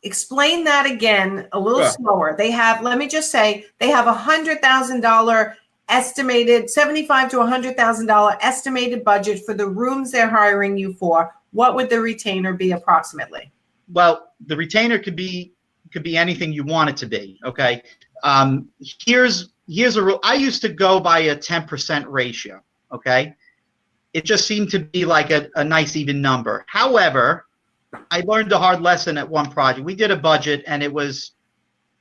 Explain that again a little slower. Let me just say, they have $100,000 estimated, $75,000 to $100,000 estimated budget for the rooms they're hiring you for. What would the retainer be approximately? Well, the retainer could be anything you want it to be. Okay. Here's a rule. I used to go by a 10% ratio. Okay. It just seemed to be like a nice even number. However, I learned a hard lesson at one project. We did a budget and it was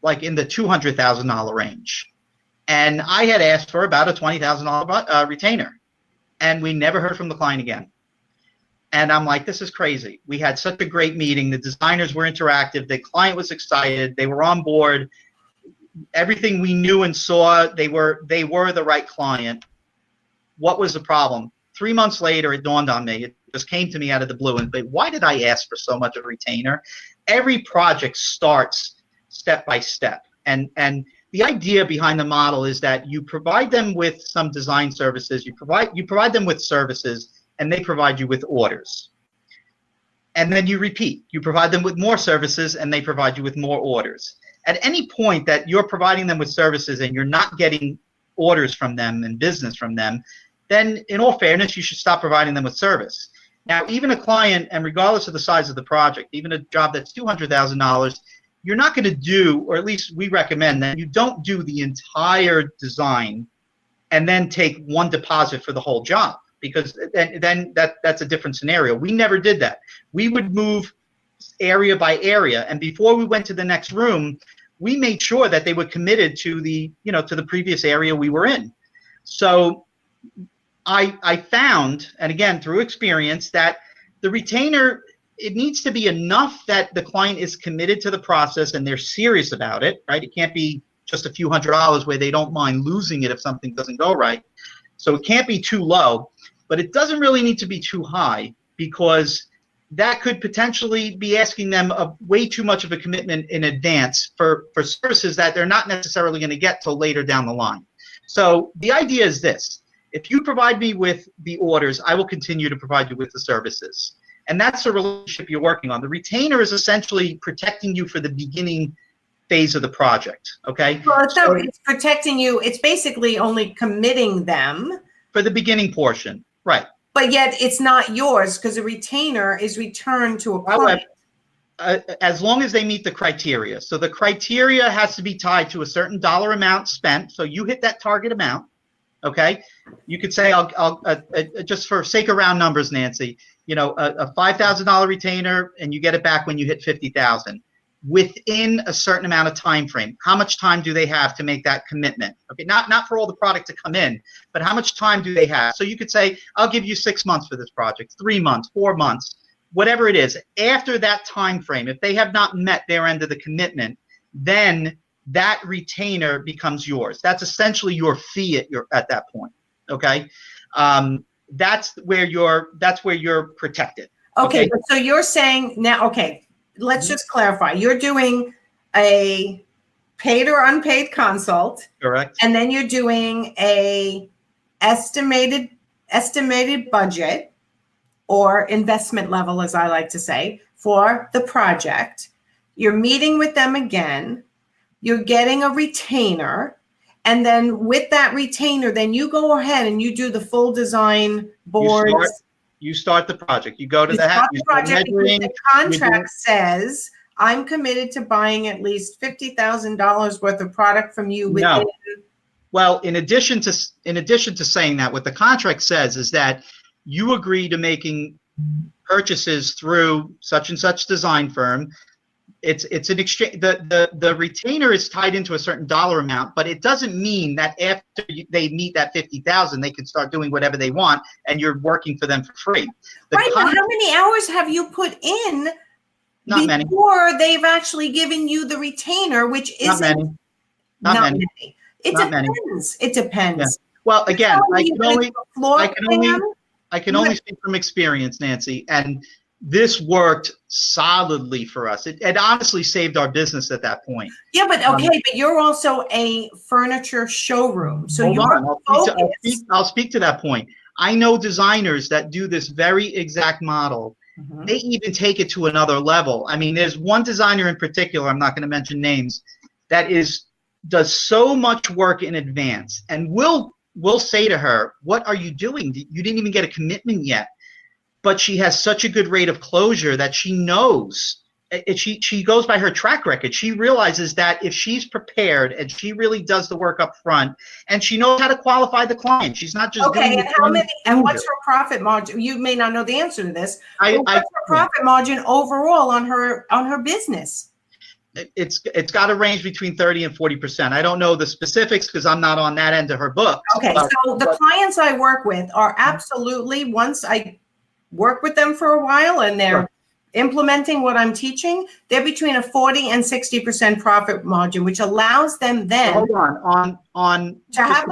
like in the $200,000 range. And I had asked for about a $20,000 retainer, and we never heard from the client again. And I'm like, this is crazy. We had such a great meeting. The designers were interactive. The client was excited. They were on board. Everything we knew and saw, they were the right client. What was the problem? 3 months later, it dawned on me. It just came to me out of the blue. And why did I ask for so much of a retainer? Every project starts step by step. And the idea behind the model is that you provide them with some design services. You provide them with services, and they provide you with orders. And then you repeat. You provide them with more services, and they provide you with more orders. At any point that you're providing them with services and you're not getting orders from them and business from them, then in all fairness, you should stop providing them with service. Now, even a client, and regardless of the size of the project, even a job that's $200,000, you're not going to do, or at least we recommend that you don't do the entire design and then take one deposit for the whole job, because then that's a different scenario. We never did that. We would move area by area, and before we went to the next room, we made sure that they were committed to the previous area we were in. So I found, and again through experience, that the retainer, it needs to be enough that the client is committed to the process and they're serious about it, right? It can't be just a few $100s where they don't mind losing it if something doesn't go right. So it can't be too low, but it doesn't really need to be too high, because that could potentially be asking them way too much of a commitment in advance for services that they're not necessarily going to get till later down the line. So the idea is this: if you provide me with the orders, I will continue to provide you with the services. And that's the relationship you're working on. The retainer is essentially protecting you for the beginning phase of the project, okay? Well, it's protecting you. It's basically only committing them. For the beginning portion, right. But yet it's not yours, because a retainer is returned to a client. As long as they meet the criteria. So the criteria has to be tied to a certain dollar amount spent. So you hit that target amount, okay? You could say, I'll just for sake of round numbers, Nancy, a $5,000 retainer, and you get it back when you hit 50,000 within a certain amount of time frame. How much time do they have to make that commitment? Okay, not for all the product to come in, but how much time do they have? So you could say, I'll give you 6 months for this project, 3 months, 4 months, whatever it is. After that time frame, if they have not met their end of the commitment, then that retainer becomes yours. That's essentially your fee at that point. Okay, that's where you're protected. Okay, but so you're saying now, okay, let's just clarify. You're doing a paid or unpaid consult. Correct. And then you're doing a estimated budget, or investment level, as I like to say, for the project. You're meeting with them again. You're getting a retainer. And then with that retainer, then you go ahead and you do the full design boards. You start the project. You go to the project because the contract says, I'm committed to buying at least $50,000 worth of product from you within. No. Well, in addition to saying that, what the contract says is that you agree to making purchases through such and such design firm. It's an exchange. The retainer is tied into a certain dollar amount, but it doesn't mean that after they meet that 50,000, they can start doing whatever they want, and you're working for them for free. Right, but how many hours have you put in before they've actually given you the retainer, which isn't not many. It depends. It depends. Yeah. Well, again, I can only speak from experience, Nancy, and this worked solidly for us. It honestly saved our business at that point. Yeah, but okay, but you're also a furniture showroom. So I'll speak to that point. I know designers that do this very exact model. Mm-hmm. They even take it to another level. I mean, there's one designer in particular, I'm not going to mention names, that does so much work in advance, and we'll say to her, what are you doing? You didn't even get a commitment yet. But she has such a good rate of closure that she knows. She goes by her track record. She realizes that if she's prepared and she really does the work up front, and she knows how to qualify the client, she's not just okay. And what's her profit margin? You may not know the answer to this. What's her profit margin overall on her business? It's got to range between 30 and 40%. I don't know the specifics because I'm not on that end of her book. Okay, so the clients I work with are absolutely, once I work with them for a while and they're Sure. implementing what I'm teaching, they're between a 40 and 60% profit margin, which allows them then Hold on to have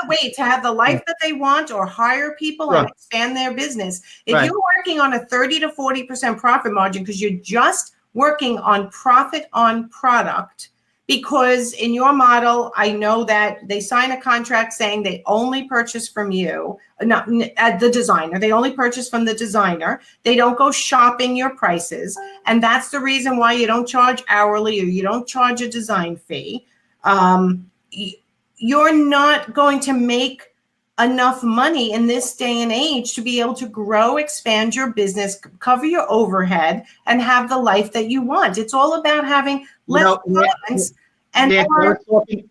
the life that they want, or hire people and Sure. expand their business. If Right. you're working on a 30 to 40% profit margin because you're just working on profit on product, because in your model, I know that they sign a contract saying they only purchase from you, not the designer. They only purchase from the designer. They don't go shopping your prices. And that's the reason why you don't charge hourly or you don't charge a design fee. You're not going to make enough money in this day and age to be able to grow, expand your business, cover your overhead, and have the life that you want. It's all about having less tolerance and more.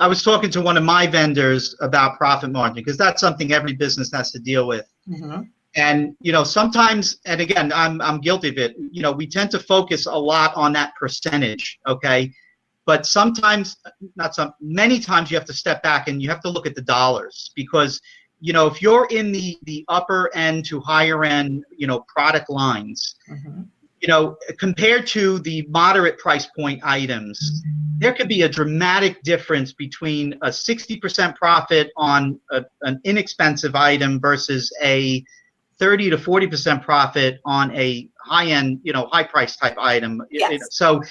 I was talking to one of my vendors about profit margin, because that's something every business has to deal with. Mm-hmm. And sometimes, and again, I'm guilty of it. We tend to focus a lot on that percentage, okay? But sometimes, many times you have to step back and you have to look at the dollars, because if you're in the upper end to higher end, product lines, Mm-hmm. Compared to the moderate price point items, there could be a dramatic difference between a 60% profit on an inexpensive item versus a 30 to 40% profit on a high-end, high price type item. Yes. So,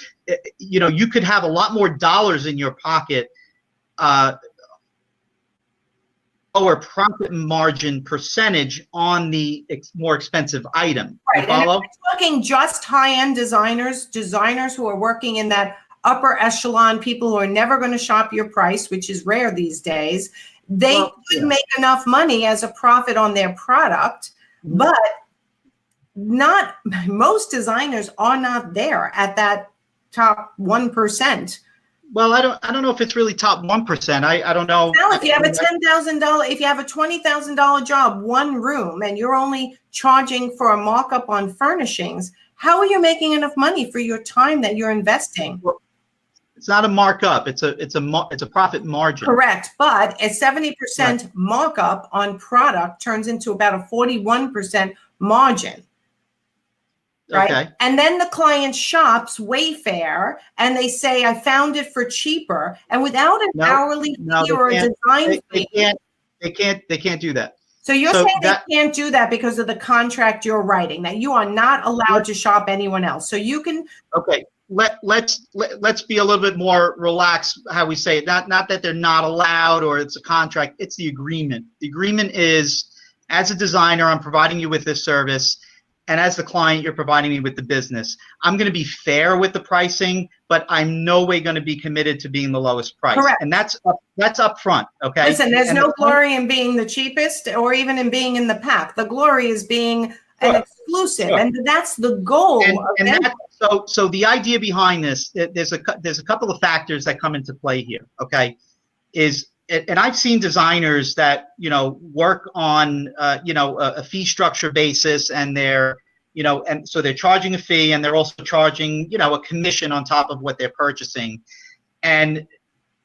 you could have a lot more dollars in your pocket, lower profit margin percentage on the more expensive item. Right. You follow? And if we're talking just high-end designers who are working in that upper echelon, people who are never going to shop your price, which is rare these days, they could make enough money as a profit on their product, but not most designers are not there at that top 1%. Well, I don't know if it's really top 1%. I don't know. Now, if you have a $10,000, if you have a $20,000 job, one room, and you're only charging for a mock-up on furnishings, how are you making enough money for your time that you're investing? Well, it's not a markup. It's a profit margin. Correct, but a 70% mock-up on product turns into about a 41% margin. Right. Okay. And then the client shops Wayfair and they say, I found it for cheaper. And without an hourly fee or a design fee. They can't do that. So you're saying they can't do that because of the contract you're writing, that you are not allowed to shop anyone else. So you can. Okay. Let's be a little bit more relaxed how we say it. Not that they're not allowed or it's a contract. It's the agreement. The agreement is, as a designer, I'm providing you with this service. And as the client, you're providing me with the business. I'm going to be fair with the pricing, but I'm no way going to be committed to being the lowest price. Correct. And that's up front, okay? Listen, there's no glory in being the cheapest or even in being in the pack. The glory is being an exclusive, and that's the goal. So the idea behind this, there's a couple of factors that come into play here, okay? And I've seen designers that, work on, a fee structure basis, and they're, and so they're charging a fee and they're also charging, a commission on top of what they're purchasing. And,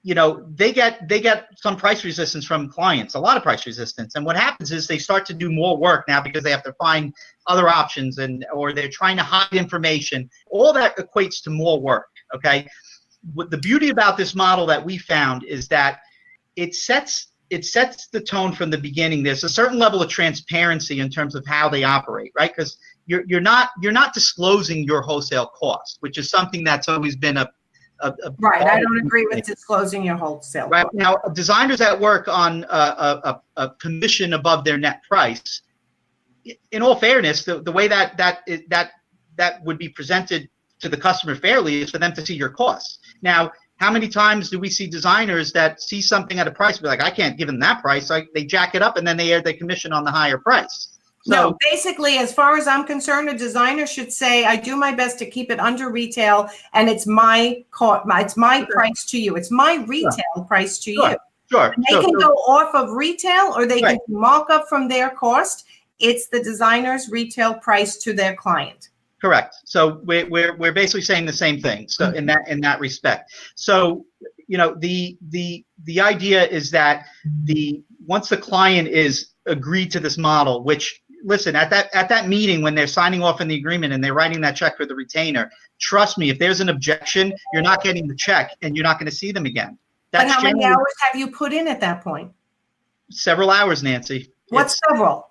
they get some price resistance from clients, a lot of price resistance. And what happens is they start to do more work now because they have to find other options or they're trying to hide information. All that equates to more work, okay? What the beauty about this model that we found is that it sets the tone from the beginning. There's a certain level of transparency in terms of how they operate, right? Because you're not disclosing your wholesale cost, which is something that's always been a right. I don't agree with disclosing your wholesale right cost. Now, designers that work on a commission above their net price, in all fairness, the way that would be presented to the customer fairly is for them to see your costs. Now, how many times do we see designers that see something at a price, be like, I can't give them that price. They jack it up and then they add their commission on the higher price. So, no, basically, as far as I'm concerned, a designer should say, I do my best to keep it under retail, and it's my price to you. It's my retail price to you. Sure. And they can go off of retail or they can mark up from their cost. It's the designer's retail price to their client. Correct. So we're basically saying the same thing. So in that respect. So the idea is that once the client is agreed to this model, which listen, at that meeting when they're signing off on the agreement and they're writing that check for the retainer, trust me, if there's an objection, you're not getting the check and you're not going to see them again. But how many hours have you put in at that point? Several hours, Nancy. What's several?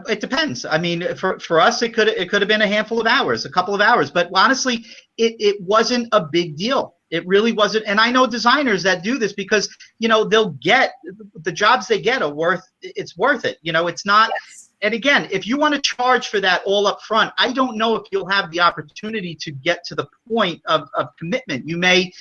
It depends. I mean, for us, it could have been a handful of hours, a couple of hours. But honestly, it wasn't a big deal. It really wasn't. And I know designers that do this because, they'll get the jobs they get it's worth it. It's not. Yes. And again, if you want to charge for that all up front, I don't know if you'll have the opportunity to get to the point of commitment. You may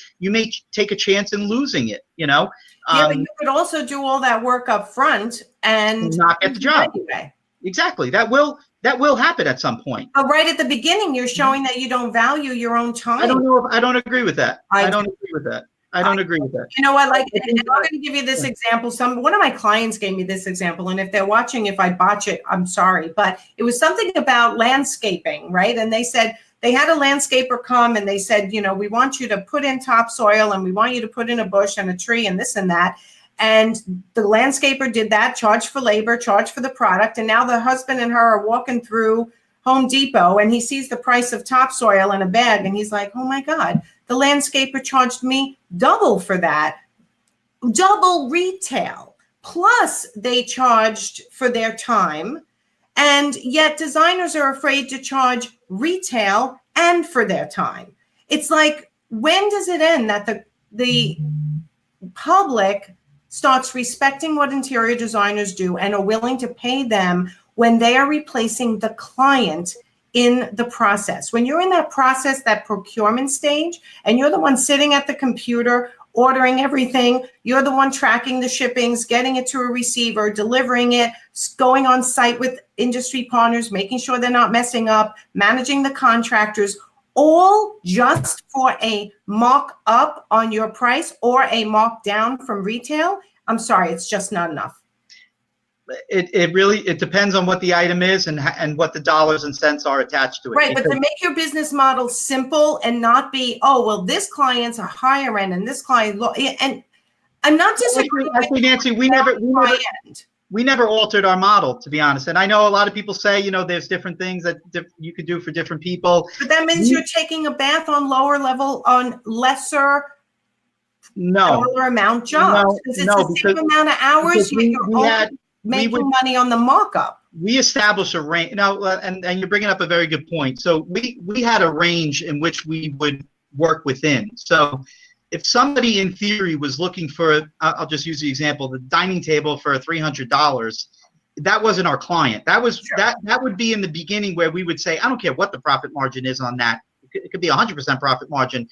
take a chance in losing it, Yeah, but you could also do all that work up front and not get the job. Anyway. Exactly. That will happen at some point. But right at the beginning, you're showing that you don't value your own time. I don't agree with that. I don't agree with that. I don't agree with that. You know what? And I'm going to give you this example. One of my clients gave me this example, and if they're watching, if I botch it, I'm sorry. But it was something about landscaping, right? And they said they had a landscaper come and they said, we want you to put in topsoil and we want you to put in a bush and a tree and this and that. And the landscaper did that, charged for labor, charged for the product. And now the husband and her are walking through Home Depot and he sees the price of topsoil in a bag and he's like, oh my God, the landscaper charged me double for that, double retail. Plus they charged for their time. And yet designers are afraid to charge retail and for their time. It's like, when does it end that the public starts respecting what interior designers do and are willing to pay them when they are replacing the client in the process? When you're in that process, that procurement stage, and you're the one sitting at the computer, ordering everything, you're the one tracking the shippings, getting it to a receiver, delivering it, going on site with industry partners, making sure they're not messing up, managing the contractors, all just for a mock up on your price or a mock down from retail. I'm sorry, it's just not enough. It really depends on what the item is and what the dollars and cents are attached to it. Right, but to make your business model simple and not be, oh, well, this client's a higher end and this client low. And I'm not disagreeing. Actually, Nancy, we never altered our model, to be honest. And I know a lot of people say, there's different things that you could do for different people. But that means you're taking a bath on lower level, on lesser dollar amount jobs. Because it's the same amount of hours, you're making money on the mock-up. We established a range. Now, and you're bringing up a very good point. So we had a range in which we would work within. So if somebody in theory was looking for, I'll just use the example, the dining table for $300, that wasn't our client. That was that would be in the beginning where we would say, I don't care what the profit margin is on that. It could be 100% profit margin.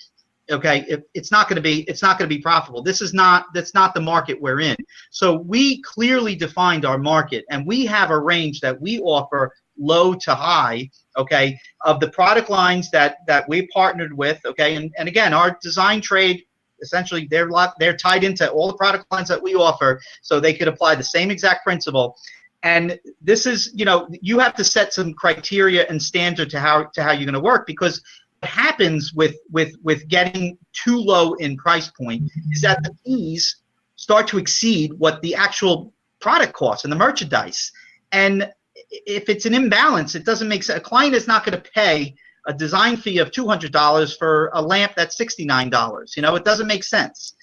Okay, it's not going to be profitable. That's not the market we're in. So we clearly defined our market, and we have a range that we offer low to high, okay, of the product lines that we partnered with, okay, and again, our design trade, essentially they're tied into all the product lines that we offer, so they could apply the same exact principle. And this is, you have to set some criteria and standard to how you're going to work, because what happens with getting too low in price point is that the fees start to exceed what the actual product costs and the merchandise. And if it's an imbalance, it doesn't make sense. A client is not going to pay a design fee of $200 for a lamp that's $69. It doesn't make sense.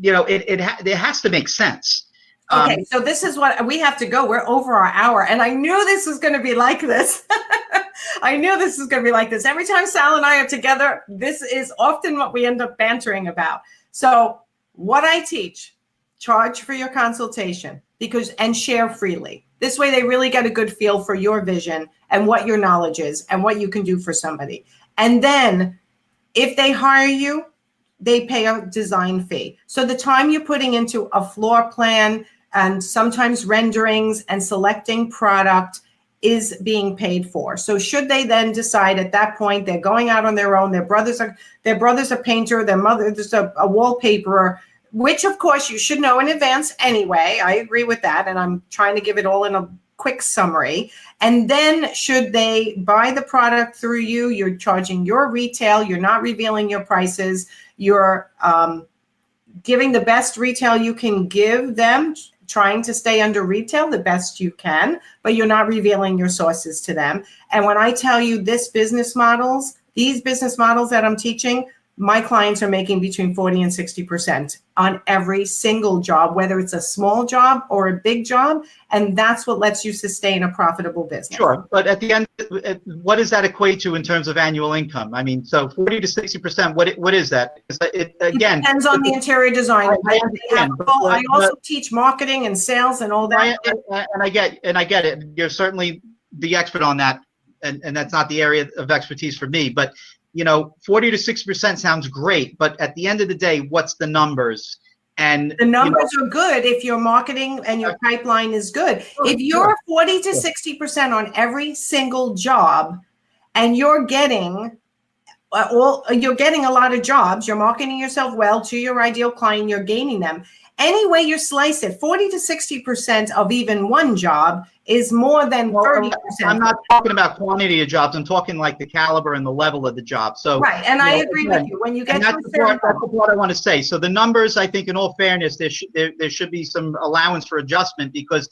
It has to make sense. Okay, so this is what we have to go. We're over our hour, and I knew this was going to be like this. I knew this was going to be like this. Every time Sal and I are together, this is often what we end up bantering about. So what I teach, charge for your consultation and share freely. This way they really get a good feel for your vision and what your knowledge is and what you can do for somebody. And then if they hire you, they pay a design fee. So the time you're putting into a floor plan and sometimes renderings and selecting product is being paid for. So should they then decide at that point they're going out on their own, their brother's a painter, their mother's a wallpaperer, which of course you should know in advance anyway. I agree with that, and I'm trying to give it all in a quick summary. And then should they buy the product through you, you're charging your retail, you're not revealing your prices, you're giving the best retail you can give them, trying to stay under retail the best you can, but you're not revealing your sources to them. And when I tell you these business models that I'm teaching, my clients are making between 40 and 60% on every single job, whether it's a small job or a big job. And that's what lets you sustain a profitable business. Sure. But at the end, what does that equate to in terms of annual income? I mean, so 40 to 60%, what is that? It depends on the interior designer. I also teach marketing and sales and all that. And I get it. You're certainly the expert on that. And that's not the area of expertise for me. But 40 to 60% sounds great, but at the end of the day, what's the numbers? And the numbers are good if your marketing and your pipeline is good. If you're 40 to 60% on every single job, and you're getting a lot of jobs, you're marketing yourself well to your ideal client, you're gaining them. Any way you slice it, 40 to 60% of even one job is more than 30%. I'm not talking about quantity of jobs. I'm talking like the caliber and the level of the job. So right, and I agree with you. When you get that's the part I want to say. So the numbers, I think, in all fairness, there should be some allowance for adjustment, because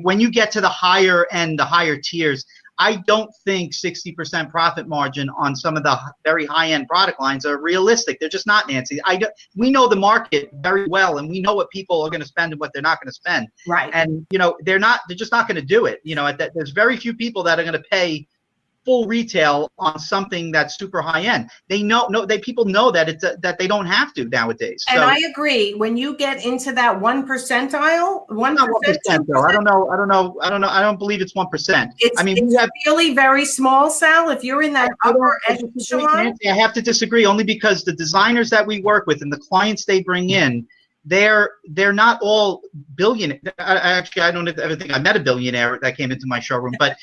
when you get to the higher end, the higher tiers, I don't think 60% profit margin on some of the very high-end product lines are realistic. They're just not, Nancy. We know the market very well, and we know what people are going to spend and what they're not going to spend. Right. And they're just not going to do it. There's very few people that are going to pay full retail on something that's super high end. People know that that they don't have to nowadays. And I agree. When you get into that 1 percentile, 1%, though. I don't know. I don't believe it's 1%. It's really very small, Sal. If you're in that upper echelon, I have to disagree, only because the designers that we work with and the clients they bring in, they're not all billionaires. Actually, I don't ever think I met a billionaire that came into my showroom, but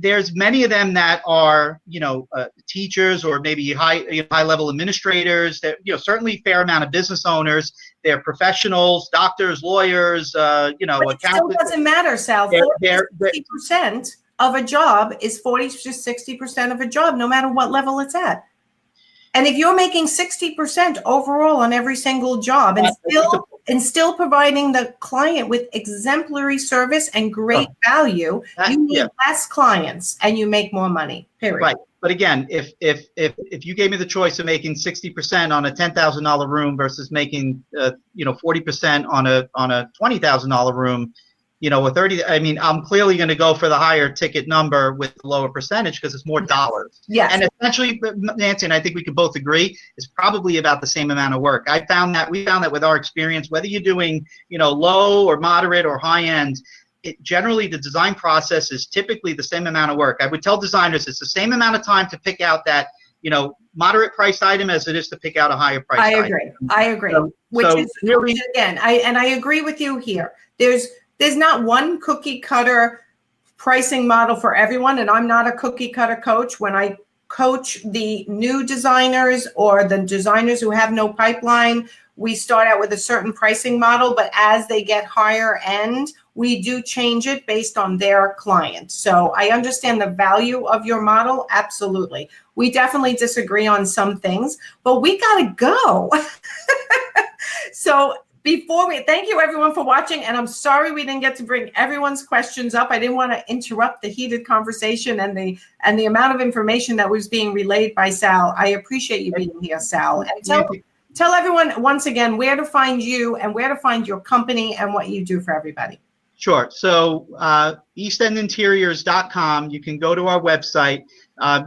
there's many of them that are, teachers or maybe high level administrators. That certainly a fair amount of business owners. They're professionals, doctors, lawyers. But it still doesn't matter, Sal. 40% of a job is 40 to 60% of a job, no matter what level it's at. And if you're making 60% overall on every single job, and still providing the client with exemplary service and great value, you need less clients and you make more money. Period. Right. But again, if you gave me the choice of making 60% on a $10,000 room versus making 40% on a $20,000 room, or 30, I'm clearly going to go for the higher ticket number with the lower percentage because it's more dollars. Yes. And essentially, Nancy, and I think we can both agree, it's probably about the same amount of work. We found that with our experience, whether you're doing, low or moderate or high end, generally the design process is typically the same amount of work. I would tell designers it's the same amount of time to pick out that, moderate priced item as it is to pick out a higher priced item. I agree. Which again, I agree with you here. There's not one cookie cutter pricing model for everyone, and I'm not a cookie cutter coach. When I coach the new designers or the designers who have no pipeline, we start out with a certain pricing model, but as they get higher end, we do change it based on their client. So I understand the value of your model. Absolutely. We definitely disagree on some things, but we got to go. So thank you everyone for watching, and I'm sorry we didn't get to bring everyone's questions up. I didn't want to interrupt the heated conversation and the amount of information that was being relayed by Sal. I appreciate you being here, Sal. And tell everyone once again where to find you and where to find your company and what you do for everybody. Sure. So eastendinteriors.com, you can go to our website.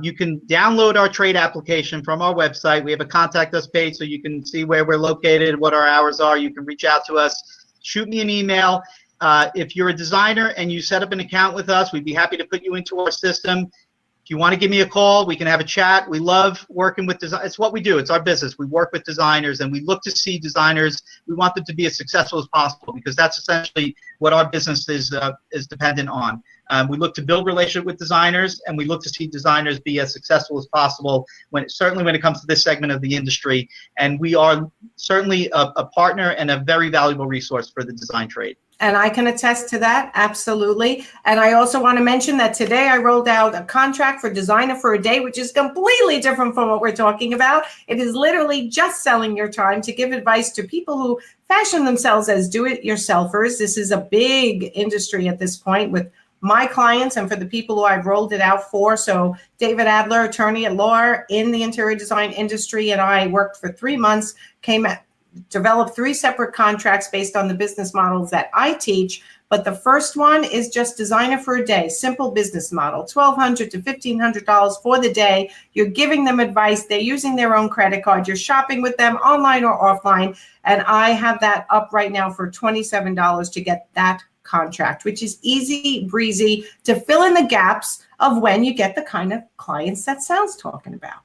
You can download our trade application from our website. We have a contact us page so you can see where we're located, what our hours are. You can reach out to us, shoot me an email. If you're a designer and you set up an account with us, we'd be happy to put you into our system. If you want to give me a call, we can have a chat. We love working with designers. It's what we do. It's our business. We work with designers, and we look to see designers. We want them to be as successful as possible because that's essentially what our business is dependent on. We look to build relationship with designers, and we look to see designers be as successful as possible, certainly when it comes to this segment of the industry. And we are certainly a partner and a very valuable resource for the design trade. And I can attest to that, absolutely. And I also want to mention that today I rolled out a contract for Designer for a Day, which is completely different from what we're talking about. It is literally just selling your time to give advice to people who fashion themselves as do-it-yourselfers. This is a big industry at this point with my clients and for the people who I've rolled it out for. So David Adler, attorney at law in the interior design industry, and I worked for 3 months, developed 3 separate contracts based on the business models that I teach. But the first one is just Designer for a Day, simple business model, $1,200 to $1,500 for the day. You're giving them advice. They're using their own credit card. You're shopping with them online or offline. And I have that up right now for $27 to get that contract, which is easy breezy to fill in the gaps of when you get the kind of clients that Sal's talking about.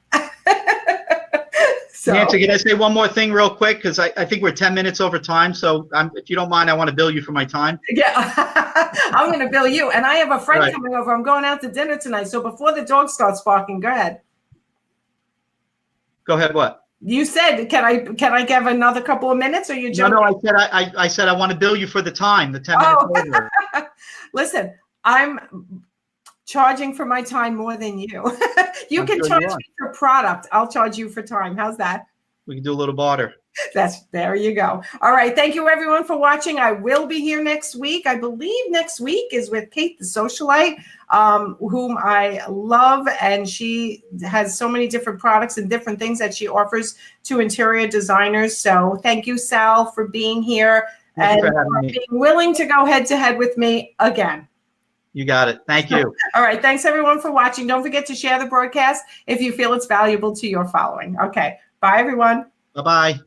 So, Nancy, can I say one more thing real quick? Because I think we're 10 minutes over time. So if you don't mind, I want to bill you for my time. Yeah, I'm going to bill you. And I have a friend Right. coming over. I'm going out to dinner tonight. So before the dog starts barking, go ahead. Go ahead. What? You said, can I give another couple of minutes, or you No, jump? I said I want to bill you for the time, the 10 minutes over. Listen, I'm charging for my time more than you. You I'm can sure charge you are. me for product. I'll charge you for time. How's that? We can do a little barter. There you go. All right. Thank you everyone for watching. I will be here next week. I believe next week is with Kate, the socialite, whom I love. And she has so many different products and different things that she offers to interior designers. So thank you, Sal, for being here and for being willing to go head to head with me again. You got it. Thank you. All right. Thanks everyone for watching. Don't forget to share the broadcast if you feel it's valuable to your following. Okay. Bye, everyone. Bye-bye.